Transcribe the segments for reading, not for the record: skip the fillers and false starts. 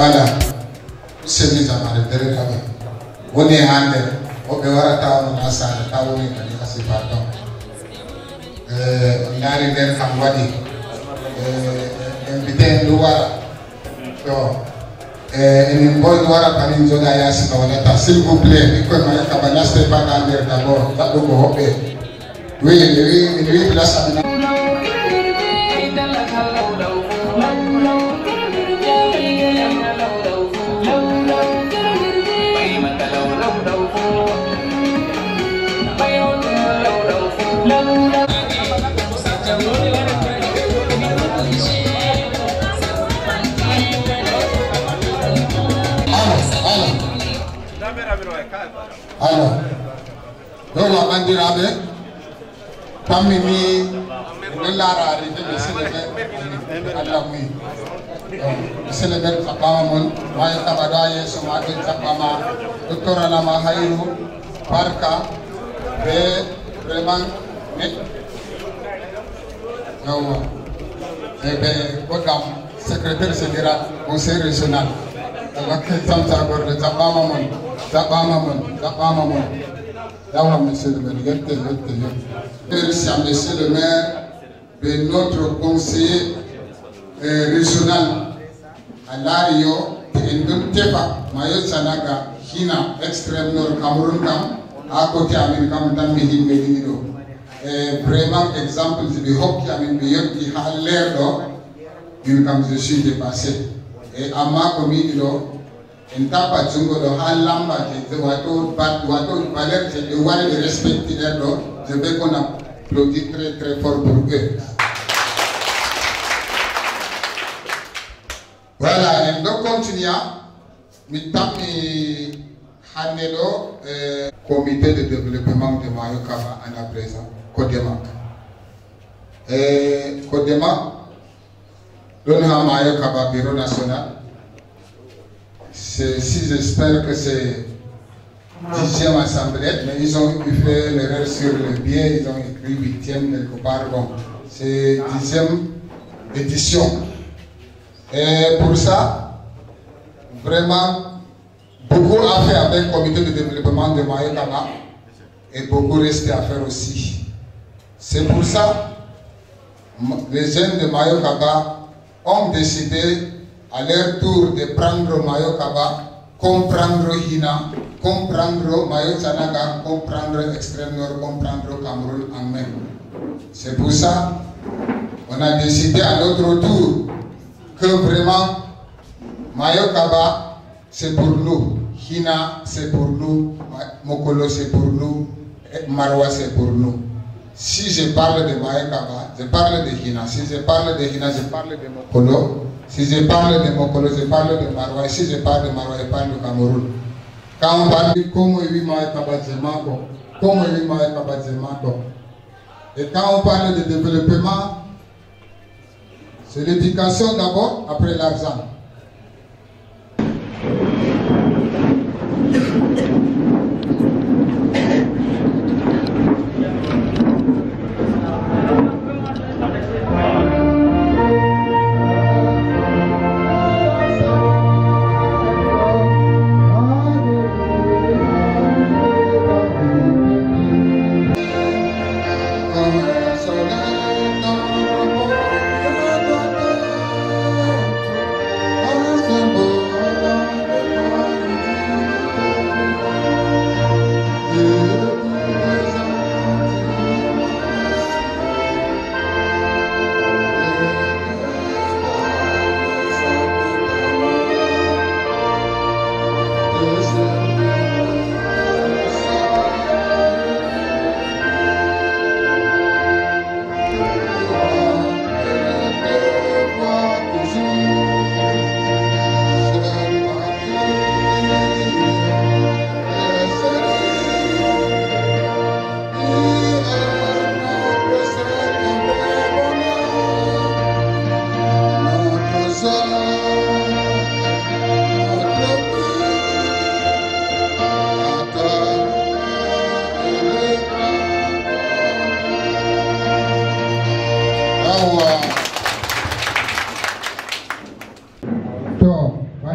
Voilà. C'est mis à mal de réclamer. On est en l'air. On peut voir à ta salle, ta on est à c'est pardon. On arrive à Kambadi. Invité Louara. Une bonne Louara par une zone à Yassi, s'il vous plaît, comme un cabana, c'est pas dans l'air d'abord. Ça doit vous hopper. Oui, lui, place à la alors, donc on va dire avec Tamimi, le Lara, le célèbre Sapamon, Maya Kabadaye, Somadi Sapama, Dr. Alama Haïrou, Barka, vraiment, secrétaire général, conseil régional. Monsieur le maire, de notre conseiller régional à Lario, Tepa, Mayo Sanaga, China, extrême nord Cameroun, à côté américain, dans Médino. Vraiment, exemple, de hockey américain qui a l'air d'or, comme je suis dépassé. Et à ma commune, en tapa jungo do halamba ke wato valer je dois les respecter je vais qu'on applaudit très très fort pour eux. Voilà, et donc continuons. Mitami Hanelo, comité de développement de Mayokaba en la présent, Kodema. Kodema, donne à Mayokaba bureau national. Si j'espère que c'est 10e assemblée, mais ils ont fait l'erreur sur le biais, ils ont écrit 8e quelque part. Bon, c'est 10e édition. Et pour ça, vraiment, beaucoup à faire avec le comité de développement de Mayokaba et beaucoup reste à faire aussi. C'est pour ça que les jeunes de Mayokaba ont décidé à leur tour de prendre Mayokaba, comprendre Hina, comprendre Mayo Sanaga, comprendre Extrême Nord, comprendre Cameroun en même. C'est pour ça qu'on a décidé à notre tour que vraiment Mayokaba c'est pour nous, Hina c'est pour nous, Mokolo c'est pour nous, Marwa c'est pour nous. Si je parle de Mayokaba, je parle de Hina. Si je parle de Hina, je parle de Mokolo. Si je parle de Mokolo, je parle de Marwa. Si je parle de Marwa, je parle de Cameroun. Quand on parle de comment il Mayokaba Zemako, comment il Mayokaba Zemako. Et quand on parle de développement, c'est l'éducation d'abord, après l'argent.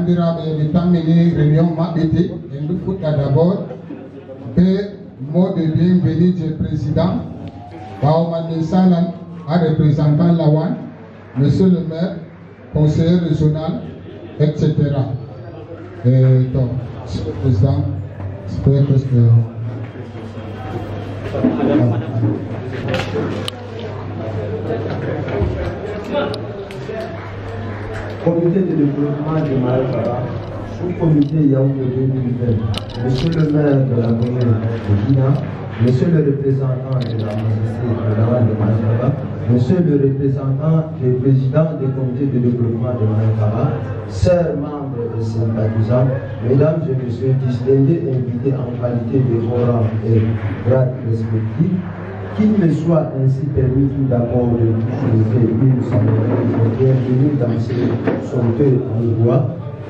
bandiraɓe mi tammini réunion maɓɓete en ɗum fuɗɗa d'abord be mot de bienvenue du président ɓawo min salan à représentant Lawan, monsieur le maire, conseiller régional, etc. Et donc, monsieur le président, j'espère que Comité de développement de Maïkaba, sous-comité Yaoundé 2020, monsieur le maire de la commune de Guina, monsieur le représentant de la majesté de Lawan de Maïkaba, monsieur le représentant des présidents des comités de développement de Maïkaba, chers membres et sympathisants, mesdames et messieurs, distingués invités en qualité de rangs et grades respectifs, qu'il me soit ainsi permis tout d'abord de vous souhaiter une salutation bienvenue dans ce somptueux endroit.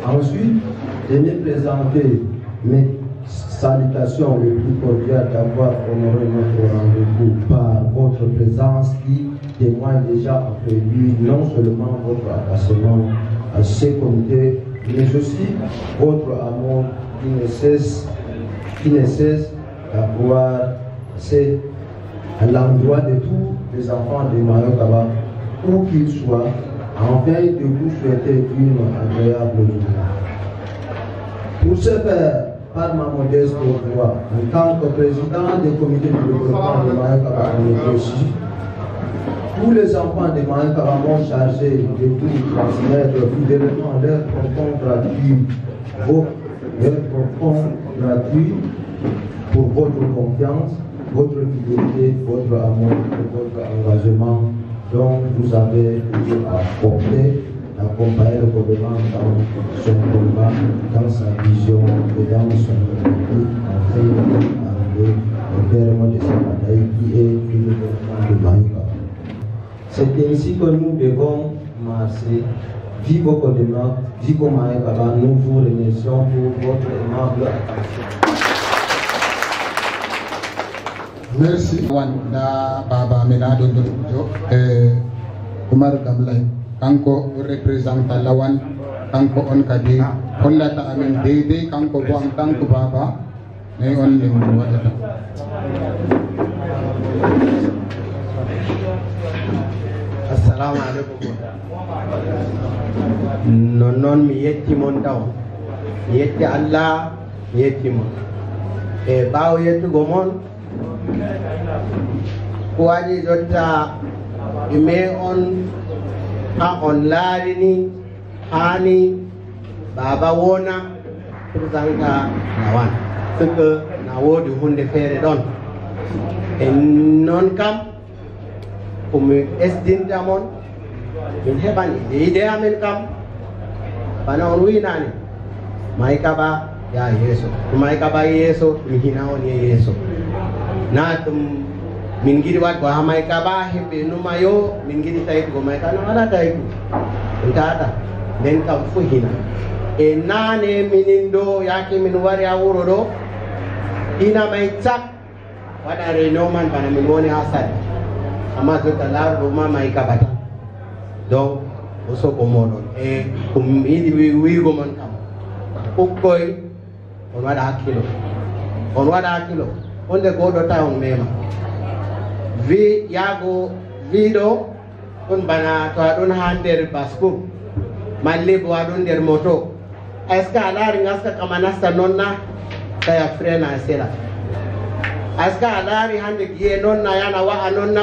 Ensuite, de me présenter mes salutations les plus cordiales d'avoir honoré notre rendez-vous par votre présence qui témoigne déjà après lui non seulement votre attachement à ce comité, mais aussi votre amour qui ne cesse d'avoir à l'endroit de tous les enfants de Maïkaba, où qu'ils soient, afin de vous souhaiter une agréable journée. Pour ce faire, par ma modeste voix, en tant que président du comité de développement de Maïkaba, tous les enfants de Maïkaba m'ont chargé de tout transmettre fidèlement leur profond gratuit pour votre confiance, votre fidélité, votre amour et votre engagement dont vous avez apporté, accompagné le gouvernement dans son combat, dans sa vision et dans son politique, afin d'arriver au terme de cette bataille qui est le développement de Maïkaba. C'est ainsi que nous devons marcher. Vive au Codenac, vive au Maïkaba, nous vous remercions pour votre aimable attention. Merci. Wanda Baba Menado Ndojo, Umar Damlay, Kanko représentant Lawan, Kanko on kadi, on lata amin dede, Kanko Boang Kanko Baba, ne on le wadata. Assalamu alaikum. Non mi yetti mon taw. Mi yetti Allah, mi yetti mon. E bawo yettugo mon ko waɗi jotta ime on ha on laarini hani baba wona présidenta Lawan que na wodi hunde feere ɗon en non kam komi esdinta mon min heɓani ide amen kam bana on winani Maïkaba ya yeeso Maïkaba yeeso mi hina on ye yeeso na tum min giɗi wat ko ha Maïkaba heɓɓe numayo min giɗi tawi ko Maïkaba no wala tawi ɗum tata nden kam fo hina e nane minin ɗo yake min wari ha wuro ɗo ina may cak waɗa réunion man bana min woni ha sali amma jotta laaruɗo ma Maïkaba tan donc o soɓo moɗon e ko yiɗi wiigo mon kam ɓukkoy on waɗa hakkilo on waɗa hakkilo hunde goɗo ta on mema wi yaago wiɗo ɗum bana to aɗon ha nder bascour malli bo aɗon nder moto est ce que a laari gaska kama nasta noon na tawi a frena e seeɗa est ce que a laari hande guiye noon na yana wa'a noon na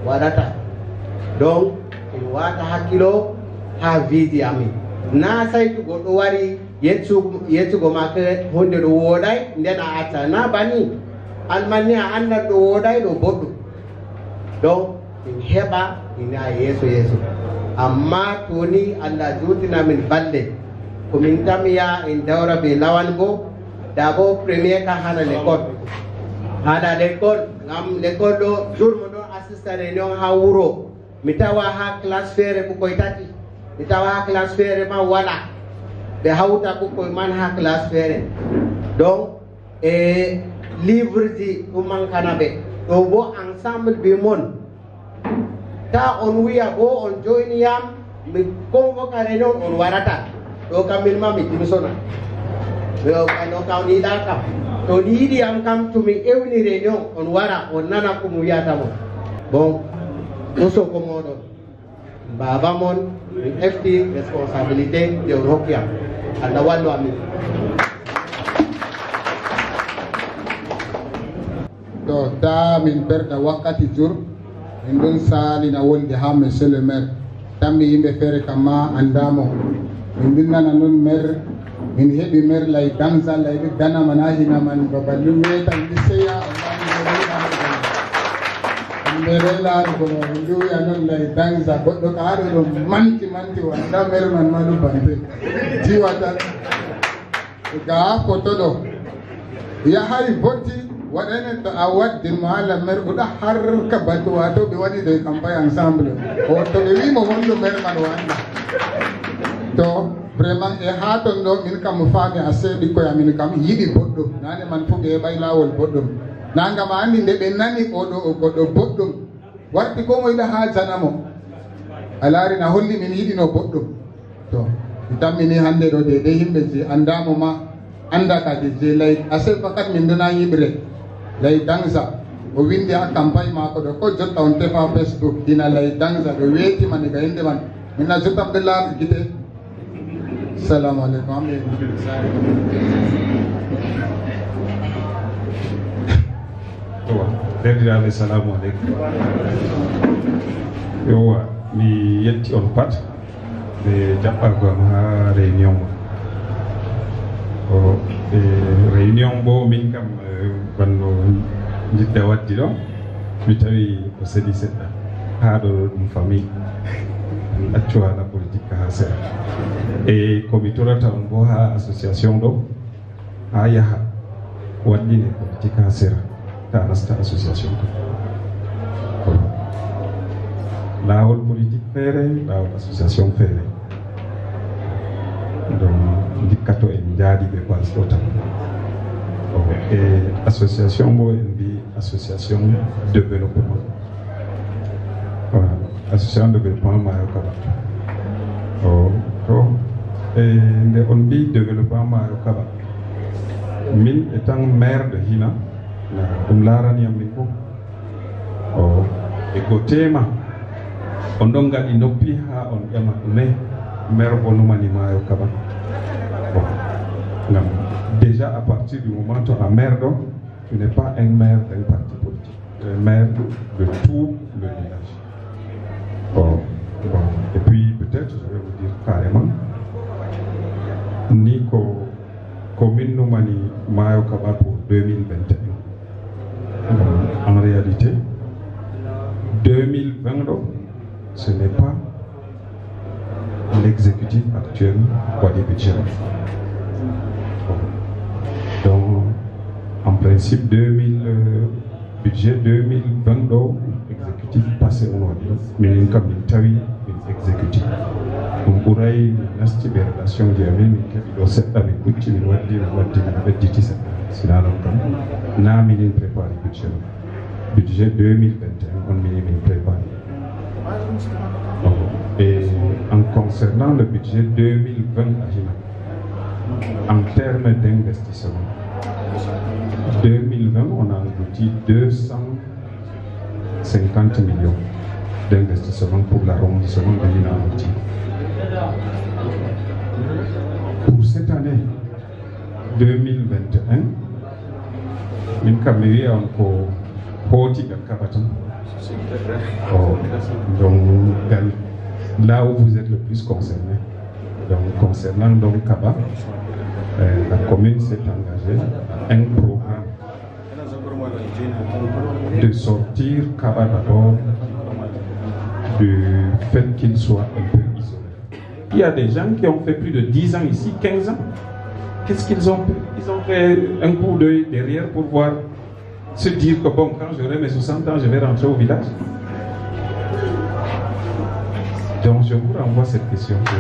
waɗata donc en wata hakkilo ha wiidi amin na saytu goɗɗo wari yettugo ma ke hunde ɗo wooɗay nden a acca na bani almanni a andat ɗo wooɗay ɗo boɗɗum donc min heɓa ina yeeso yeeso amma toni Allah juutina min balɗe komin tamiya en dawra be Lawan bo d'abord premier ka hana l'école ngam l'école ɗo jourmo ɗon assista réunion ha wuro mi tawa ha classe feere ɓukkoy tati mi tawa ha classe feere ma waɗa ɓe hawta ɓukkoy man ha classe feere donc e livre ji ɗum mankana ɓe ɗo bo ensemble be mon ta on wiya bo on joiniyam mi convoca réunion on warata do kam min mami timisona yo ano kawni da kam to ni yidi am kam to mi ewni réunion on wara on nana ko mu yata mo bon so ko modo baba mon FT responsabilité de Rokia anda wallo ami do ta min berda wakati jur min don sali na wonde ha monsieur le maire tammi yimbe fere kama andamo min dinnana non maire min hebi maire lay danza lay dana manahi na man babalum ne tan liseya mere la ko ndu ya non lay danza goddo ka hado do manti wanda maire man malu bande jiwata ga foto do ya hay voti wadane to awad din mala mer uda har ka batu wato be wadi de campagne ensemble o to be wi mo hondo mer man wanda to vraiment e haton do min kam faami ase di ko ya min kam yidi boddo nane man fu be bay lawol boddum nanga ma andi de be nani o do boddum warti ko mo ida ha janamo alari na holli min yidi no boddum to itamini hande do de himbe ji andamo ma anda ka je lay ase fakat min dana yibre lay dangsa o windi a campagne mako do ko jotta on tefa Facebook dina lay dangsa do weti man ga inde man minna jotta abdallah gite assalamu alaikum derdiraaɓe salamu aleykum yowa mi yetti on pat ɓe jaɓɓagam ha réunion o e réunion bo min kam banno jiɗɗa waddi ɗo mi tawi ko seeɗi seɗɗa ha ɗo ɗum famille accu haala politique ha seeɗa e komi torata on bo ha association ɗo ha yaaha waɗɗine politique ha sera ta nasta association ko laawol politique feere laawol association feere donc dikkato en jaadi ɓe base ɗo tan e association bo en mbi association développement voilà association développement Maayo Kaba o to e nde on mbi développement Maayo Kaba min étant maire de Hina ɗum laraniyam min fof o e go tema on ɗon gaɗi noppi ha on ƴama ɗume maire bonumani Maayo Kaba bon ngam déjà à partir du moment où tu es maire donc tu n'es pas un maire d'un parti politique tu es maire de tout le village bon et puis peut-être je vais vous dire carrément ni ko commune numani Maayo Kaba pour 2021 en réalité 2020 ce n'est pas l'exécutif actuel Wadi Budget. Donc en principe budget 2020 exécutif passé au Wadi mais comme tawi exécutif on pourrait nasti des relations diamé min kebi do sedda min kucci min waddi bedditi sedda sina non kam na min préparé budget 2021 on min préparé et en concernant le budget 2020 en termes d'investissement 2020 on a englouti 250 millions d'investissement pour l'arrondissement de Lina-Moti. Pour cette année 2021, min kamiri encore hoti Kabatan. Donc là où vous êtes le plus concerné, donc concernant donc Kaba, la commune s'est engagée à un programme de sortir Kaba d'abord du fait qu'il soit un peu isolé. Il y a des gens qui ont fait plus de 10 ans ici, 15 ans. Qu'est-ce qu'ils ont fait? Ils ont fait un coup d'œil derrière pour voir, se dire que bon, quand j'aurai mes 60 ans, je vais rentrer au village. Donc je vous renvoie cette question. Je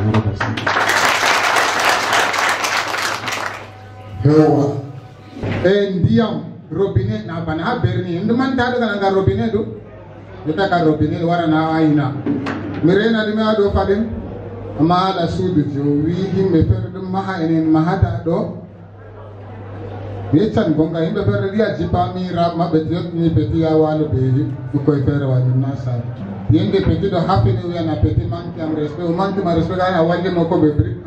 vous remercie. Ndiam robinet na bana berni nduman tado kana robinet do. Kita ka robinet wara na aina. Mirena dime ado faden maala suudu jowi himɓe feere ɗum maha enen mahata ɗo yeccan gonga yimɓe feere wiya jipamiraɓe maɓɓe yottini peti ya waalo ɓe ɓikkoye feere waɗumna sar yende peti ɗo haffini wiyana peti manque am respect o manque ma respect kana wallimo ko ɓe bri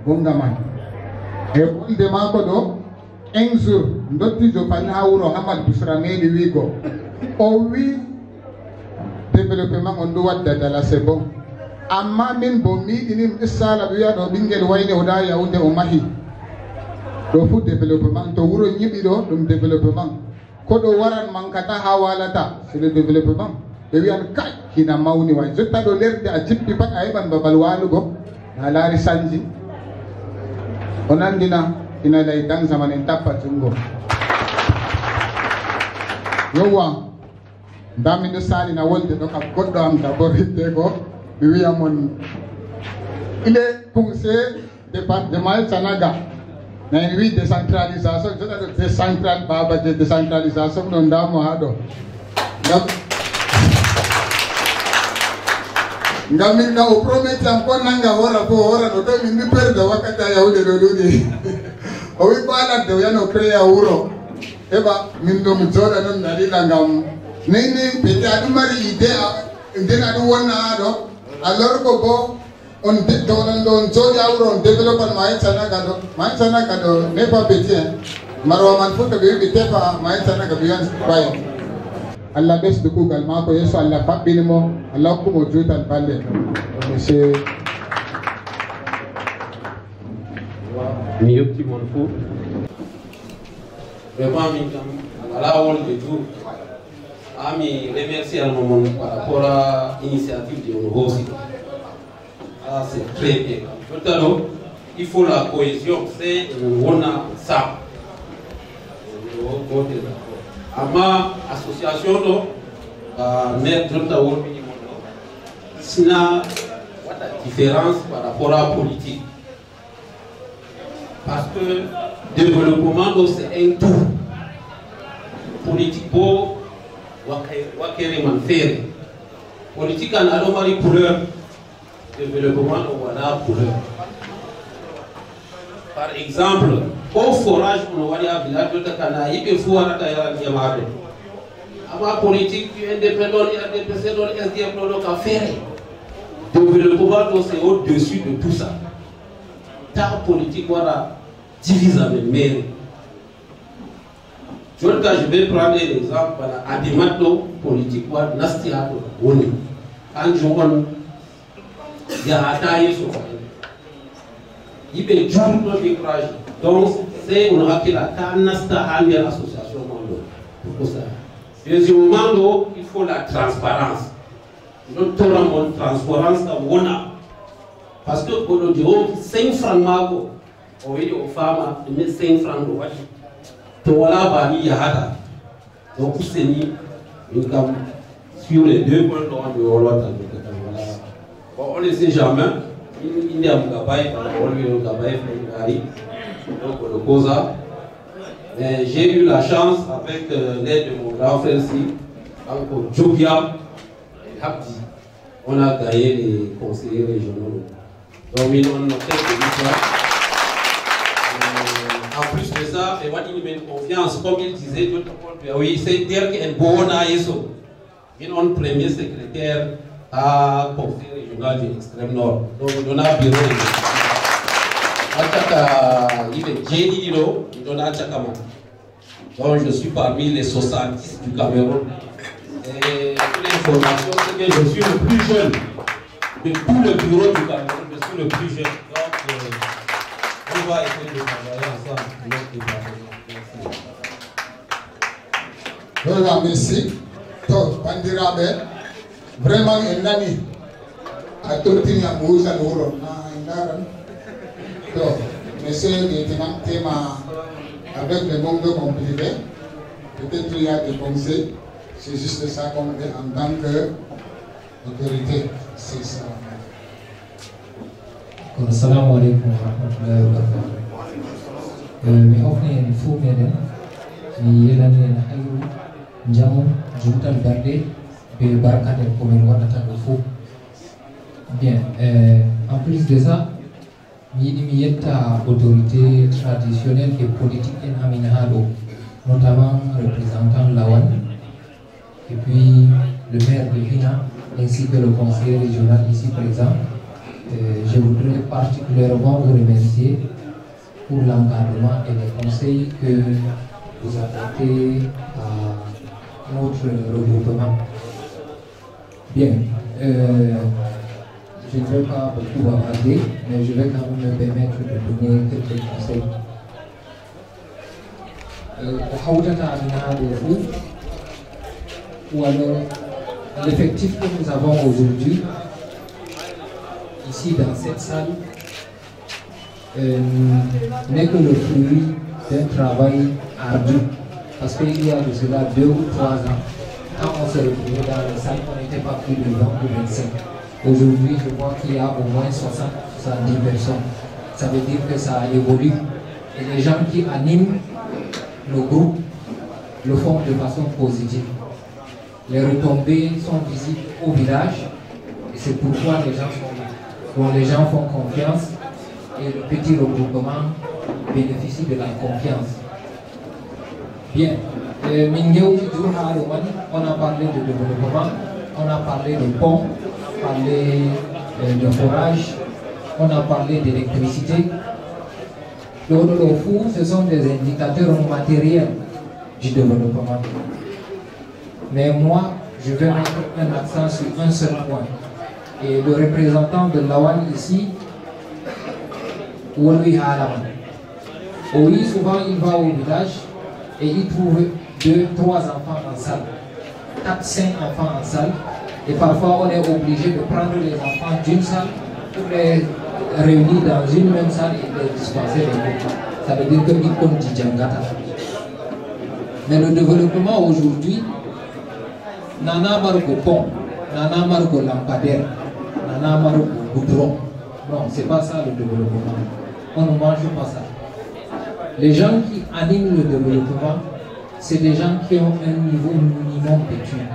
gonga man e wonde mako ɗo un jour dottijo pani ha wuro Hamad Bousra meeɗi wiigo o wi développement on ɗo wadda dala c'est bon amma min bo miɗini sala ɓe wiya ɗo ɓinguel wayne o ɗa Yaoundé o mahi ɗo fu développement to wuro ñiɓi ɗo ɗum développement ko ɗo waran mankata ha walata c'est le développement ɓe wiyan kay hina mawni way jotta ɗo lerde a jippi pat a heɓan babal walugo na laari sanji o nandina ina lay dan zaman en tappa jungo yowa ndamiɗo salina wolde ɗo kam goɗɗo am d'abord hitte ko mi wiya mon il est conseil département Sanaga na en wi décentralisation joɗa ɗo décentral babaje décentralisation ɗo ndamo ha ɗo ngam min ka o prometi am ko nanga hora fo hora ɗo to min ɗi perde wakkati a Yaoundé ɗo ɗuɗi o wi ko aladde o yano créa wuro heɓa min ɗo mi jooɗa noon dalila ngam nini pete aɗum mari idée nden aɗum wonna ha ɗo alors ko bo on ɗoɗon ɗo on jooɗi ha wuro on développement Mahen Sanaga ɗo n'est pas petit hein marwa man fof to ɓe wi ɓe tefa Mahen Sanaga ɓe wiyan ɓay Allah ɓesdu kuugal maako yeeso Allah faɓɓini mo Allah hokkumo juutal balle monsieur mi yetti mon fof vraiment min kam ala wolde jour mi remercie alma mon par rapport à initiative de on hoosi ah c'est très bien jotta ɗo il faut la cohésion c'est wona sam gotel amma association ɗo maire jotta worɓini mon ɗo sina waɗa différence par rapport à politique parce que développement ɗo c'est un tout politique bo wakkere man feere politique an aɗo mari couleur développement ɗo waɗa couleur par exemple ko forage ono waɗi ha village jotta kana yiɓe fuu warata yara ndiyam ha ɗo amma politique UNDP ɗon RDPC ɗon SDF ɗo ɗo ka feere développement ɗo c'est au dessus de tout ça ta politique waɗa divise amen mairie jotta je vais prendre l'exemple bana adimat ɗo politique wa nasti ha ɗo woni kanjum on yahata yeeso yiɓe jurɗo découragé donc c'est on hakkila ta nasta ha nder association man ɗo pour ça deuxièmement ɗo il faut la transparence ɗon tora mon transparence kam wona par ce que goɗɗo je o 5 francs maako o yiɗi o faama ɗume 5 francs ɗo waɗi to wala bani yahata donc useni min kam sur les deux points ɗo on mi wolwata voilà bon on ne sait jamais inde am gabay wolwino gabay fayari donc le causa mais j'ai eu la chance avec l'aide de mon grand frère ici donc Djogia et Habdi on a gagné les conseillers régionaux donc min on fait de ça. En plus de ça, et what il met confiance, comme il disait, oui, c'est dire qu'un bon ASO, il est premier secrétaire à conseil régional de l'extrême nord. Donc, on a bureau de il est Jenny, il donne à Tchakama. Donc, je suis parmi les 70 du Cameroun. Et l'information, c'est que je suis le plus jeune de tout le bureau du Cameroun, je suis le plus jeune. Donc, on va essayer de travailler ensemble. Merci. To bandiraɓe vraiment en nani a tortini am wusan wuro na en daran to monsieur lieutenant tema avec le manque de complicité peut-être il y a des conseils c'est juste ça qu'on fait en tant que autorité c'est ça. Assalamu alaikum wa rahmatullahi wa barakatuh. Mi hofni en fuu meɗen mi yelani en hayru jamu jumtal darde be barkade ko min waɗata ɗo fuu bien En plus de ça, il y a autorité traditionnelle et politique en Aminahado, notamment représentant Lawan, et puis le maire de Hina, ainsi que le conseiller régional ici présent. Je voudrais particulièrement vous remercier pour l'encadrement et les conseils que vous apportez à notre regroupement. Bien, je ne vais pas beaucoup bavarder, mais je vais quand même me permettre de donner quelques conseils. Ou alors, l'effectif que nous avons aujourd'hui, ici dans cette salle, n'est que le fruit d'un travail ardu. Parce qu'il y a de cela 2 ou 3 ans, quand on se retrouvait dans les salles, on n'était pas plus de 20 ou 25. Aujourd'hui, je vois qu'il y a au moins 60-70 personnes. Ça veut dire que ça évolue. Et les gens qui animent le groupe le font de façon positive. Les retombées sont visibles au village et c'est pourquoi les gens sont là. Donc les gens font confiance et le petit regroupement bénéficie de la confiance. Bien, on a parlé de développement, on a parlé de pont, on a parlé de forage, on a parlé d'électricité. Ce sont des indicateurs matériels du développement. Mais moi, je vais mettre un accent sur un seul point. Et le représentant de Lawan ici, Walwi Halaman. Oui, souvent il va au village et il trouve 2, 3 enfants en salle, 4, 5 enfants en salle. Et parfois on est obligé de prendre les enfants d'une salle pour les réunir dans une même salle et les dispenser les cours. Ça veut dire que ils comptent Djangata. Mais le développement aujourd'hui, Nana Margo pont, Nana Margo lampadaire, Nana Margo goudron. Non, c'est pas ça le développement. On ne mange pas ça. Les gens qui animent le développement, c'est des gens qui ont un niveau minimum d'études.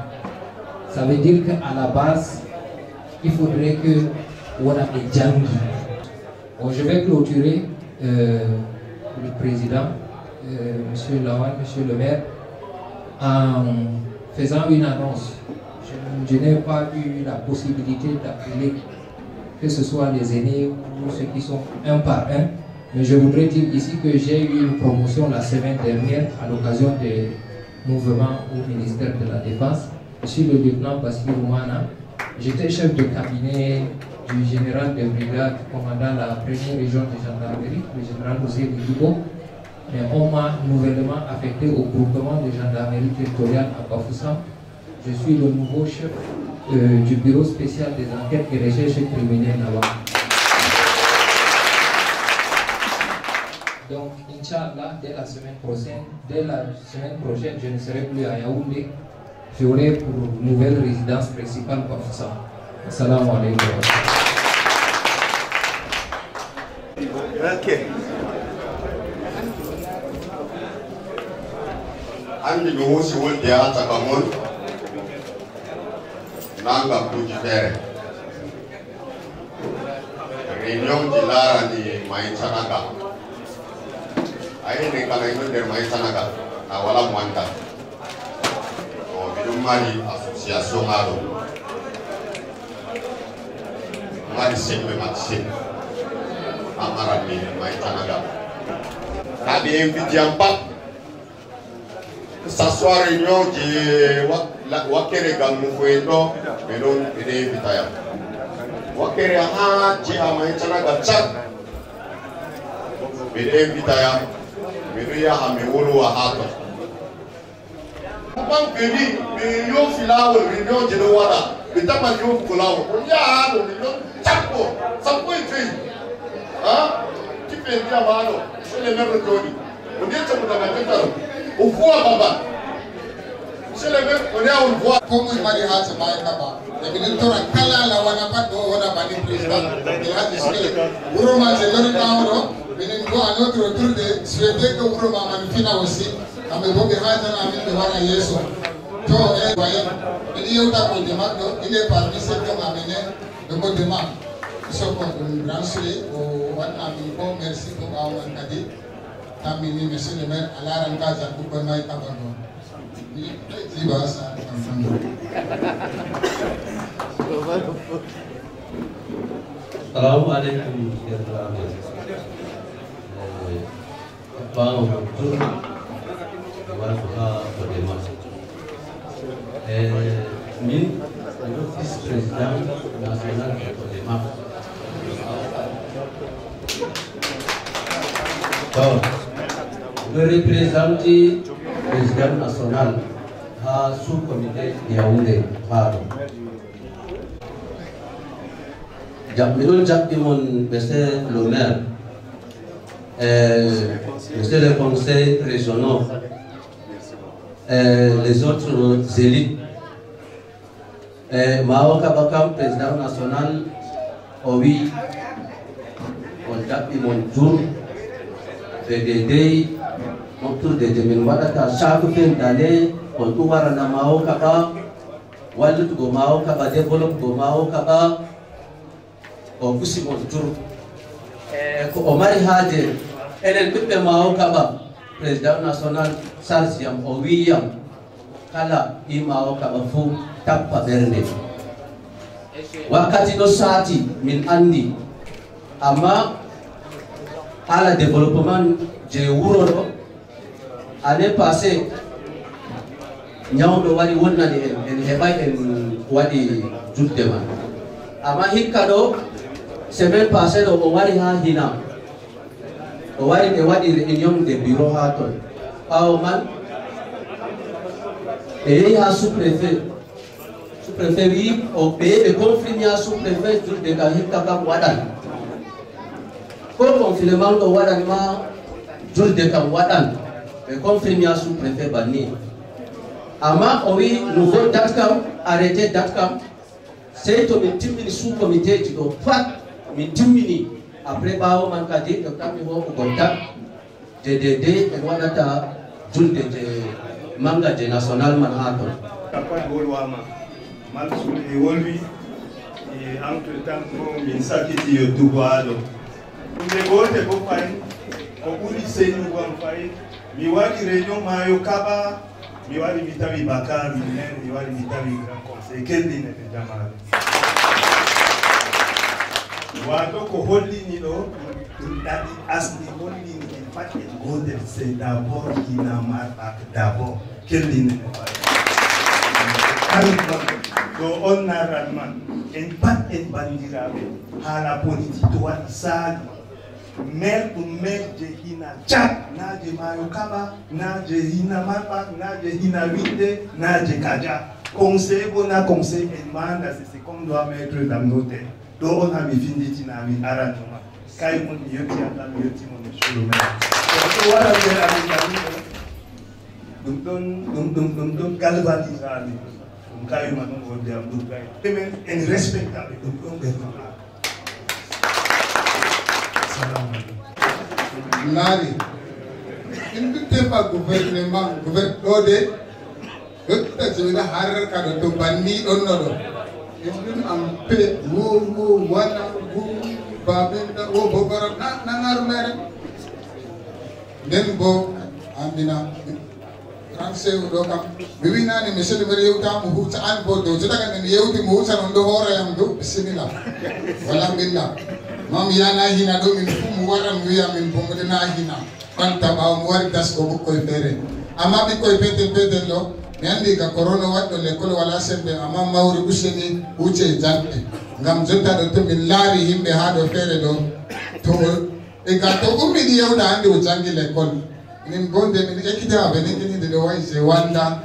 Ça veut dire qu'à la base, il faudrait que on a des djangi. Bon, je vais clôturer le président, monsieur Lawan, monsieur le maire, en faisant une annonce. Je n'ai pas eu la possibilité d'appeler que ce soit les aînés ou ceux qui sont un par un, mais je voudrais dire ici que j'ai eu une promotion la semaine dernière à l'occasion des mouvements au ministère de la Défense. Je suis le lieutenant Bassirou Roumana. J'étais chef de cabinet du général de brigade commandant la première région de gendarmerie, le général José Ligo. Mais on m'a nouvellement affecté au groupement de gendarmerie territoriale à Bafoussam. Je suis le nouveau chef du bureau spécial des enquêtes et recherches criminelles là-bas. Donc, Inch'Allah, dès la semaine prochaine, je ne serai plus à Yaoundé. J'aurai pour nouvelle résidence principale Bafoussam. Assalamu alaikum. Ok. Andi mi wosi wonde ya takamon nanga kuji fere réunion di lara ni maïtanaga ayi ne kala ino der maïtanaga na wala mwanda o bidum mari association aro mari sembe matse amara ni maïtanaga tabi invite ampa s'asseoir réunion qui wakere gamu fuendo melon ide vitaya wakere ha ji amaitana gacha ide vitaya meruya ha mewolo wa hato pan pedi me yo filawo réunion de wala bitama yo kulawo ya no million chapo sapo efe ha qui fait bien malo c'est le même toni on dit que vous avez fait au voit baba c'est le même on est au voit comme il m'a dit à ce moment-là le ministre kala la wana pas do wana bani président il a dit que Uroma c'est le temps mais nous à notre tour de souhaiter que Uroma manifina aussi à me voir haja na mimi wana Yesu to voyez il y a autant de demande il est parmi ceux qui ont amené le mot demande soko ɗum ransure o waɗnami ko merci ko ɓawan kadi tammini monsieur le maire a laran ka jakkuɓe may kaɓa ɗo jiba sa Assalamu alaikum min vice-président national de Codema. Donc, le représentant président national a sous-comité Yaoundé, pardon. Monsieur le maire, monsieur le conseil régional, les autres élites, Mao Kabakam, président national, oui, on a dit mon tour, PDD, mon tour de 2000, chaque fin d'année, on doit avoir un Mao Kaba, Wallet go Mao Kaba, développe go Mao Kaba, on vous si mon tour. Omar Hadje, elle est Mao Kaba, président national, Salsiam, Owiam, Kala, Imao Kaba Fou. Tappa bernde wakati do sati min andi amma ala développement je wuro do année passée nyawdo wadi wonnani en hebay en wadi judde man amma hikka do semaine passée do o wari ha hina o wari be wadi réunion de bureau ha ton paw man e ha sous-préfet sous-préfet oui, au pays de confinement sous-préfet de Kahika Wadan. Comme confinement de Wadan, Jul de Wadan, le confinement sous-préfet Bani. Ama, oui, nouveau DATCAM, arrêté DATCAM, c'est au multiple sous-comité qui doit pas, multiple. Après, Bao Mankadi, le Kamiho, au contact, DDD, et Wadata, Jul de Manga de National Manhattan. Malsul et Wolui, et entre-temps, il s'acquitte de Dubuado. Les votes pour faire, au bout du Sénou, Miwali Réunion Mayo Kaba, Miwali Mitami Bakar, Miwali Mitami Grand Conseil, quel dîner de Jamal. Wado ko holli ni do dadi asli holli ni en fait en godel c'est d'abord Inamarpak d'abord quel dîner do on naralman en pat en bandiraɓe haala politique to waɗi saali maire ɗum maire je hina cat naje Mayo Kaba naje hina Marɓak naje hina Winde naje Kaja conseil bo na conseil en manda c'est comme doit mettre dans nos têtes do on ha mi finditinami aranoma kay mon mi yetti Allah mi yetti mon monsieur le maire to waɗa ɓe amin ɗum ɗon galvanisami kayu manon wonde am dum kay temen en respectable dum on berno salam nari in bitte ba gouvernement de ta jina harar ka do banni don no in am pe wo wana bu babenda wo bogara na ngar mere den bo amina Français do kam mi winani monsieur le maire yewta mo huuta an bo do jodaga ne yewti mo huuta non do hoore yam do bismillah wala billah mam yana hina do min fu mo wara mi wiya min bo mo dina hina banta ba mo wari das ko bukko e fere amma bi koy peten do mi andi ka corona waddo l'école wala sembe amma mawri useni huuce jangde ngam jotta do to min laari himbe ha do fere do to e ga to ummi di yewda andi o jangi l'école min bonde min ekkita be ni de way je wanda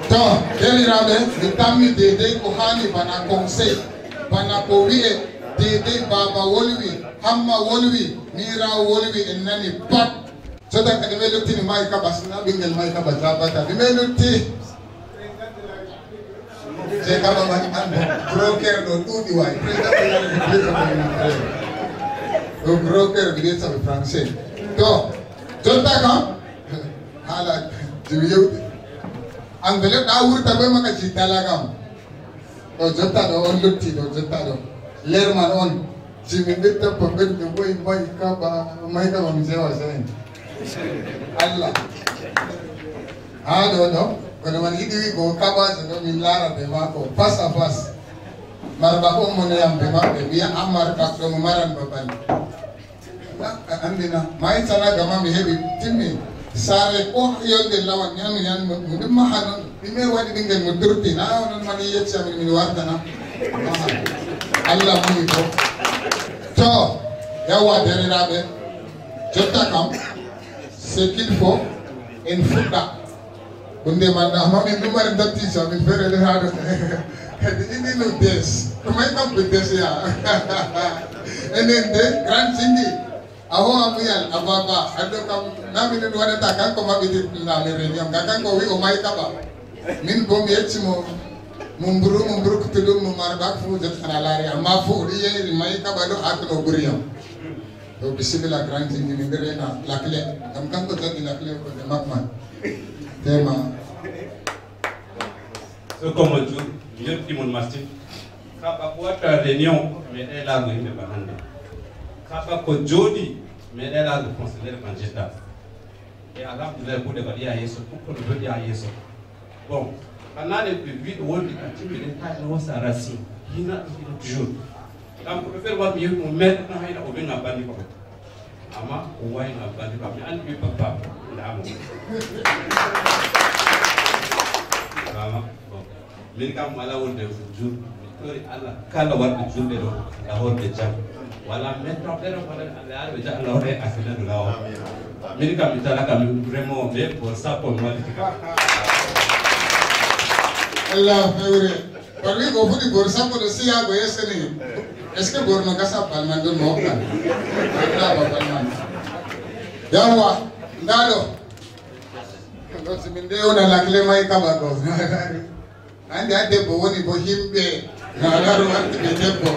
to delirabe mi tammi de ko hani bana conseil bana ko wiye de baba wolwi hamma wolwi mira wolwi en nani pat so da kadi melutti ni mai ka basna bingel mai ka bata bi melutti je ka ba man ando broker do tudi way president au broker de ça en français. Donc, Jonathan, hala, tu veux enveloppe na urta be maka cita lagam. o jotta do on lutti do jotta do lerman on simi betta ko bedde boy boy kaba may ka mi sewa sen Allah do kono man idi ko kaba so mi lara be mako face à face marba ko mo ne am be ma be biya amar ka do mo maran babal andina may tana gama mi hebi timmi sare ko yonde lawan nyami nyan mo dum ma hanon bi me wadi dingel mo durti na non man yecca mi wartana Allah mu ko to yawa derirabe jotta kam ce qu'il faut en fuɗɗa hunde man mami ɗumare dattijo min ferede haɗo kadi ini no des ko may kam ɓe des ya enen de grand sindi aho amuyal ababa ado kam naminen waɗata kanko maɓitirɗinami réunion ga kanko wi o may kaɓa min bo mi yeccimo mo mburu ko ɗum mo marɓak fo jottana laari amma fo oɗo yeyri may kaɓa ɗo hakno ɓuuri yam do bisimila grand sindi mi nderena la clé kam kanko jogui la clé ko de makman tema so comme jour yetti mon mastif kaba ko watta réunion mais e la go himbe bahande kaba ko jodi mais e la go considérer kan jetta e alhamdulillah ko de bari ya yeso ko do jodi ya yeso bon kanane be wi wodi ka timbe de ta no wasa rasi hina jour kam ko faire wa mi mo met na hayna o be na bandi ko ama o way na bandi ko mi andi papa ndamo mama min kam wala wonde jour tori Allah kala warde julde do la horde jam wala metro pero wala ala be ja la horde afina do lawo min kam itala kam vraiment be pour ça pour moi Allah fewre parmi ko fudi bor sa ko si ya go yeseni est-ce que bor no gasa palman do mo kan da ba palman yawa ndalo do siminde ona la clé may kaba ko ande ade bo woni bo himbe na laro ande be debbo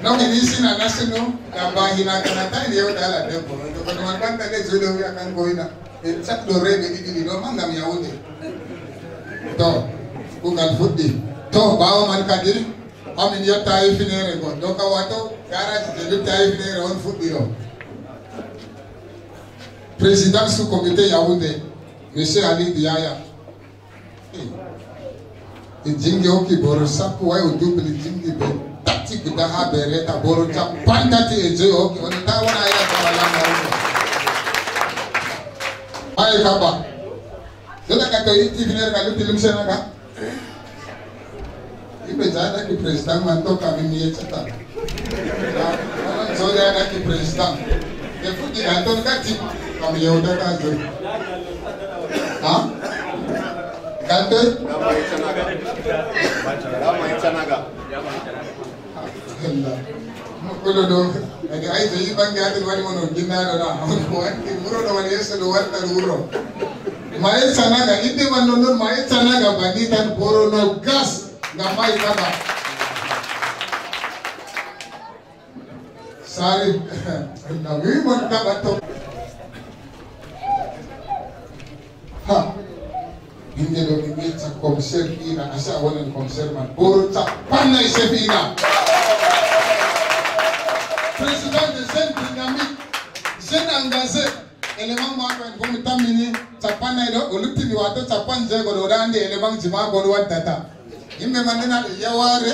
no mi nisina nasino da ba hina kana tan yew dala debbo to ko man kan tale jodo ya kan ko ina e sak do rebe didi do mangam yawude to ko ngal fuddi to bawo man kadir amin yotta e finere go do ka wato garage de yotta e finere on fuddi do président sous comité Yaoundé monsieur Ali Diaya jingi oki boro sapu wa udubli jingi be tati kuda ha bere ta boro ta pandati eje oki on ta wana ila kawala na ay kaba dela ka to iti finere ka luti limsena ka ibe jada ki president man to ka mimi yechata so jada ki president de futi na to ka ti kam yewda ka zo ha kante Kulo do ade ay yi bangi ade wani mono ginnaado na ko wani muro do wani yeso do warta wuro mai sanaga inde wanno non mai sanaga bani tan boro no gas na mai kaba sari na wi mon kaba to ha inde do mi beta commissaire ina asa wonen commissaire man boro ta panna isefina président de jeune dynamique jeune engagé élément mo ko mi tamini tapana do olutti mi wato tapanje go do dande élément jima go do wadata yimbe mandina yaware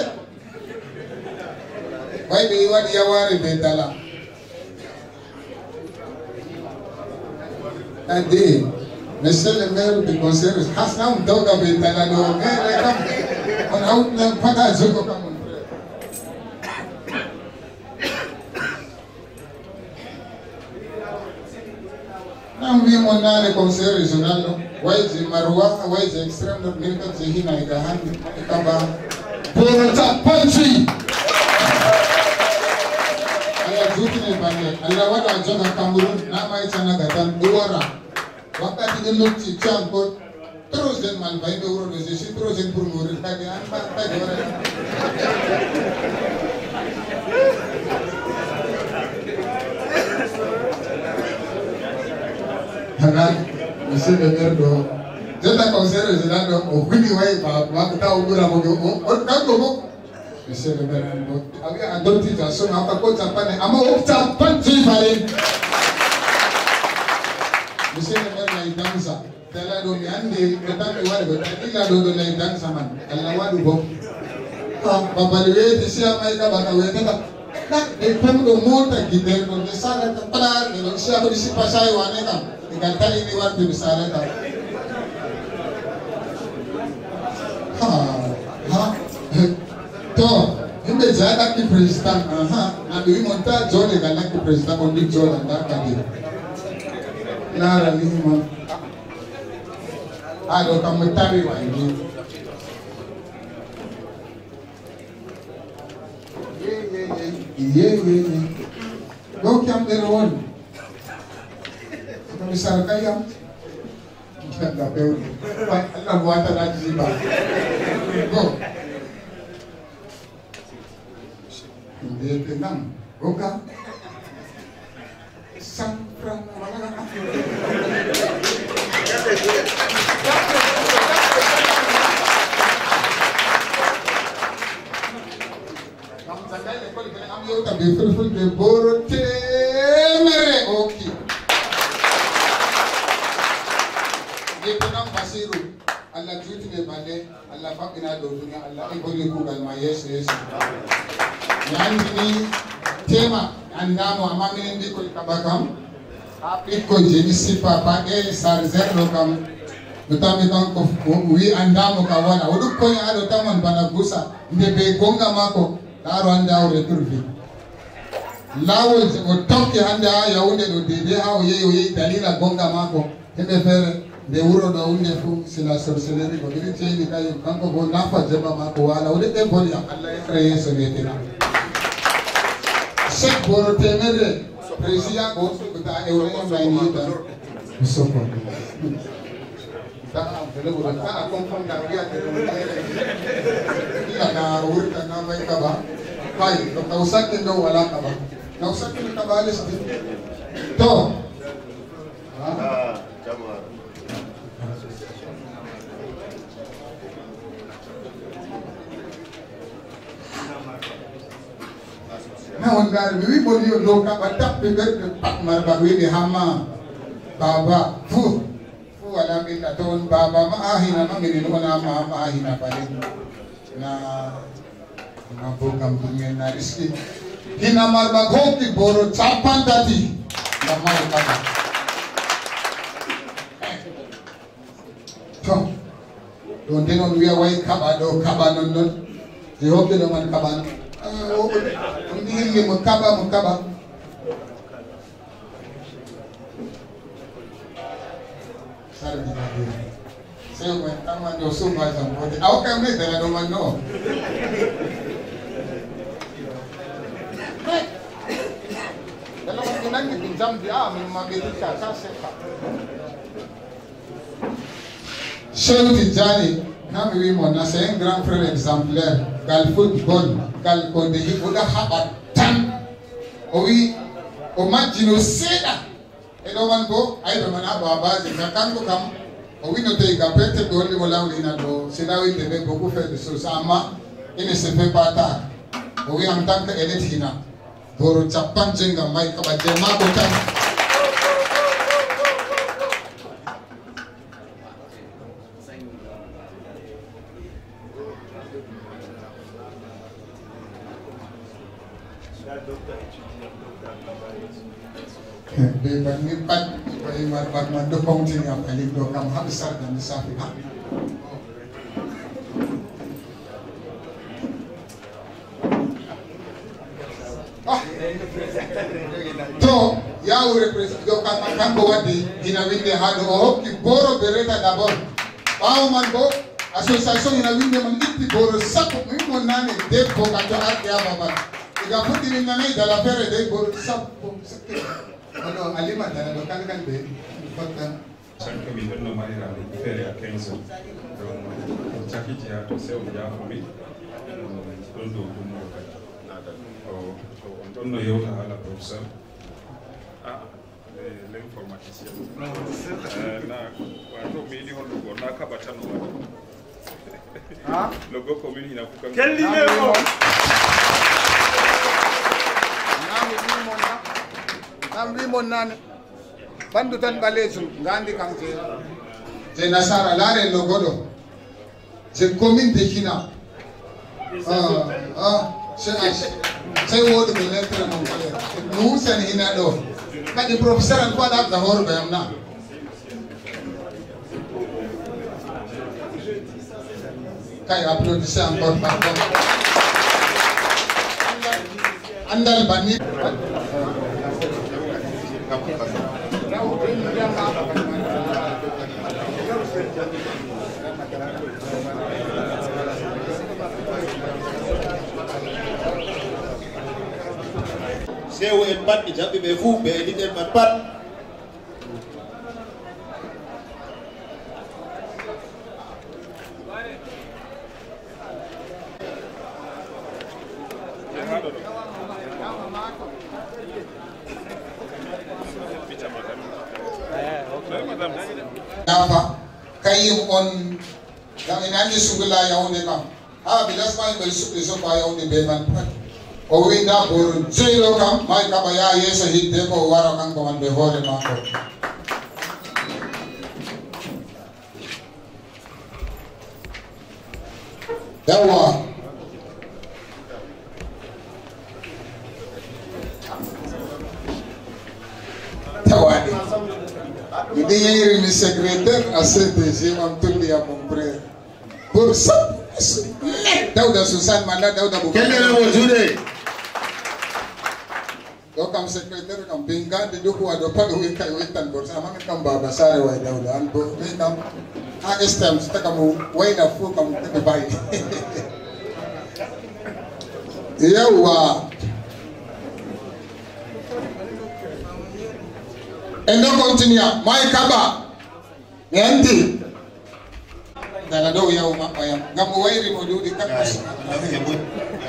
way be wadi yaware be dala ade monsieur le maire du conseil hasna do ga be dala do mais kam on out na pada jogo kam Nambi monale conseil régional waje marwa waje extrême de milka jehina igahan ikaba porota pantry aya jukine bane Allah wada jonga Cameroon na mai chana gatan duwara wakati de lutti chanko troisième man bay do woro de je suis troisième pour mourir tagi an ba tagi wara monsieur le maire do Jota conseil régional au Kuni Way, Makata Ogura Mogo, Okago. Monsieur le maire, avec un autre situation, on va pas taper, à moi, on tape pas de fallait. Monsieur le maire, il danse. Tela do mi ande, peut-être que wale, il a do la danse man. Allah wadu bo. Ah, papa le de si amaika bakaweta. E quando molta guider non sa la para, non si ha di si passare waneka. E canta ini war di sala ta. To, imbe jada ki president, abi monta jole gala ki president on di jole anda kadi. Lara ni mo. Ado kamutari wa ini. Ye. Go kiam der won. Kami sar kayam. Kita peu. Allah buat ada jiba. Go. Dia tenang. Oka. Sampran mana? Yo también fue de borote mere oki. Ye penam basiru. Allah juti de bale, Allah fakina do dunia, Allah iboli ku gal ma yes. Yani tema andamo amamini ndiko kabakam. Iko jenisi papa sarzer lokam. Betami kan ko wi andamo kawana. Udu ko ya do taman banagusa ndebe gonga mako. Taro anda o returvi. Lawo o toki anda ya unde do dede ha o ye dalila gonga mako. Hebe fere de wuro do unde fu sila sorceleri ko biri cheni kai kanko go nafa jeba mako wala o de boli Allah ya kreye so netena. Sek boro temere presia go so ta euro ya ni da. Musoko. Ta vele go ta confirm da ya de na urta na mai kaba. Hai, na usakin do wala kaba. Na usakin kaba alis din. To. Jama. Na wangar mi boli do kaba tap be ber pak mar ba wi ni hama. Baba fu wala min aton baba maahina mangini no na maahina pa rin. Na program punya na riski hina marba goti boro chapan dati namai kata to don denon wiya way kaba non di hobe do man kaba o ndi mo kaba sarbi na saya taman do sumba jam bodi aw kam ne dara do man no dalam kinan ni pinjam dia memagiti sa sepa Sheikh Tijani nami wi mo na c'est un grand frère exemplaire gal football gal ko de hibuda habat tan o wi o majino seda e do man go ay do man aba bazi kan ko kam o wi no te ga pete do ni mo lawli na do seda wi de beaucoup faire de choses ama il ne se fait pas tard o wi am tan ka elet hina boro chapan jenga mai ka ba jema ko tan Beban ni pat pai mar pat mando kong ting am ali do kam ha besar dan safi ha to ya u represent do kan ko wadi ina winde ha do o ki boro bereta dabor bawo man go association ina winde man itti boro sapo mi mon nane de ko ka to ha ya baba iga futi ni nane dala fere de boro sapo alors alima dala do kan be fakkan sanke mi donno mari ra mi fere a 15 donc chakiti ya to sew ya fami don do mo ka o donno yewta hala professeur l'informaticien. Logo commune il a fait comme quel numéro? Bandu tan balesu ngandi kamse je nasara lare logo do je commune de Kina c'est wodi be lettre mon frère nous sen hina do kadi professeur an ko da ga hor be amna kay applaudissez encore pardon andal bani Sewo en batni jaɓɓe ɓe fuu ɓe eɗiɗen man pat nafa kayim on dam inani sugula yawnde kam ha bilas ma bel sugli so ko yawnde be man pat o winda bor jeylo kam may kaba ya yesa hidde ko waro kanko man be hore mako yawa tawadi idi yiri mi secrétaire à CDG mam tulli ya mon frère pour ça Dauda Susan Manda Dauda Bukan quel numéro jude do kam secrétaire kam binga de joku ado pado wi kay wetan bor sama kam baba sare way Dauda an bo mi kam a estem sta kam wayna fu kam de bay yawa endo continue mai kaba yanti dala do yaw ma bayam ngam wayri mo dudi kakas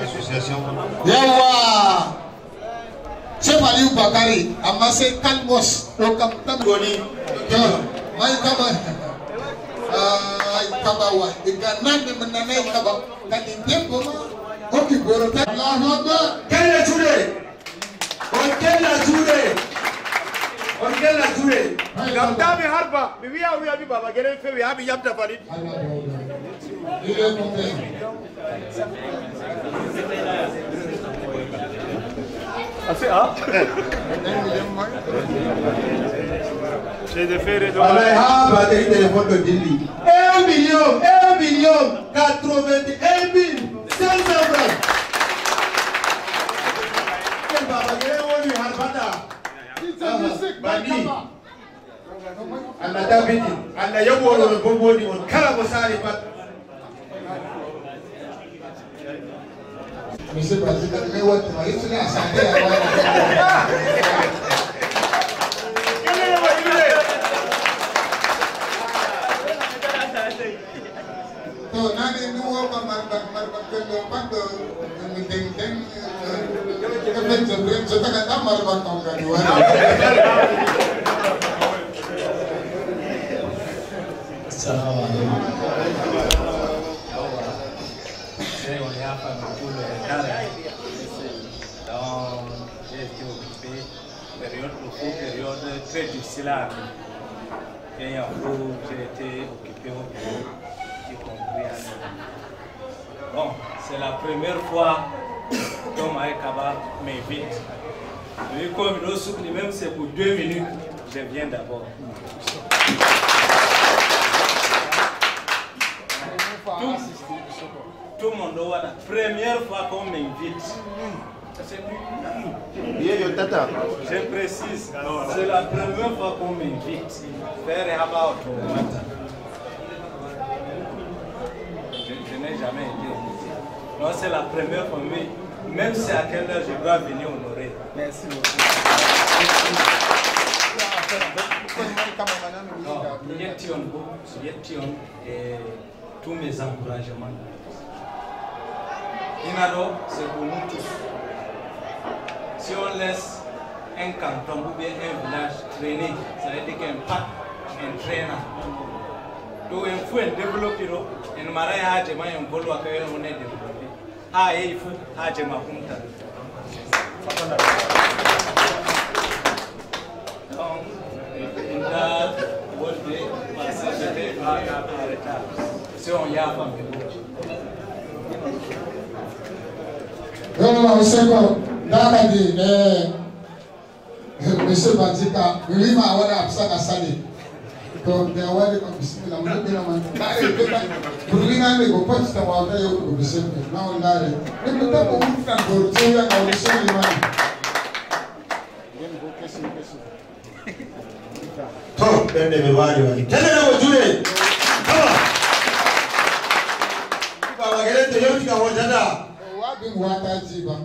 association yawa Chef Aliou Bakari amma se kalmos do kam tam goni mai kaba ay kaba wa iganan de menanai kaba kadi tempo ma oki goro ta Allahu Akbar kella jude on kella jude on kella jude gam dami harba mi wiya wiya bi baba gere fe wiya bi yabta farid Assez, hein? J'ai des ferrets de Alaiha batterie téléphone de Dili. 1 million 81 500 francs. Quel babagere woni harbata. Bani. Allah Davidi, Allah yabo lo bomboni on kala mo sari pat. Monsieur le Président, mais ouais, tu m'as dit que tu l'as santé à moi. So, nani nuwo ka marba kendo pando ding ding ke tak ada marba kau kan dua. Assalamualaikum. C'est on est à faire beaucoup de retard. Donc, j'ai été occupé période très difficile à vivre. Et en gros, j'ai été occupé au bureau, y compris à l'heure. Bon, c'est la première fois que Maï Kaba m'invite. Lui, comme il souffle, même c'est pour 2 minutes, je viens d'abord. Tout le monde voit la première fois qu'on m'invite. Je précise, c'est la première fois qu'on m'invite. Faire about je n'ai jamais été invité. Non, c'est la première fois, mais même si à quelle heure je dois venir honorer. Merci beaucoup. Et tous mes encouragements. Inado, c'est pour nous tous. Si on laisse un canton ou bien un village training, ça veut dire qu'un pack, un trainer. Donc il faut développer, et nous marais à Djema, un bolo à faire on est développé. Ah, il faut à Djema Punta. Donc, il a volé, si on y a pas non, c'est quoi? Dakadi, Monsieur Bandika, oui, ma wala absaka sali. Donc, the award of Bismillah, Burina, we go punch the water, you will be simple. Now, Larry, we will talk about that for Julia or the same man. Tom, then they will value it. Tell them what Julie. Come on. If I get to you, I want to Water Jiba,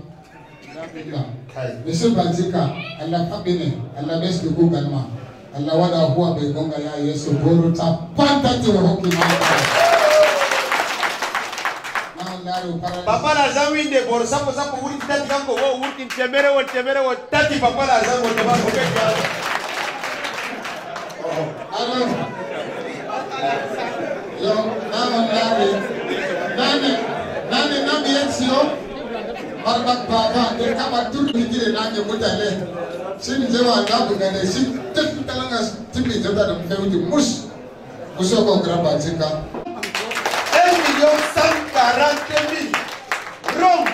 Monsieur Bandika, Allah Kabine, Allah Best to Google, Allah Wada Hua Begonga, yes, so go to Panta to Hockey. Papa Lazami de Borsapo Sapo would that Gambo work in Temere or 30 Papa Lazam or the Marmak Baba, they come at 2 minutes and you put a leg. Since they were not going to see, telling us to be the better than the Mus. Musoko Grabazika. 1,140,000. Wrong.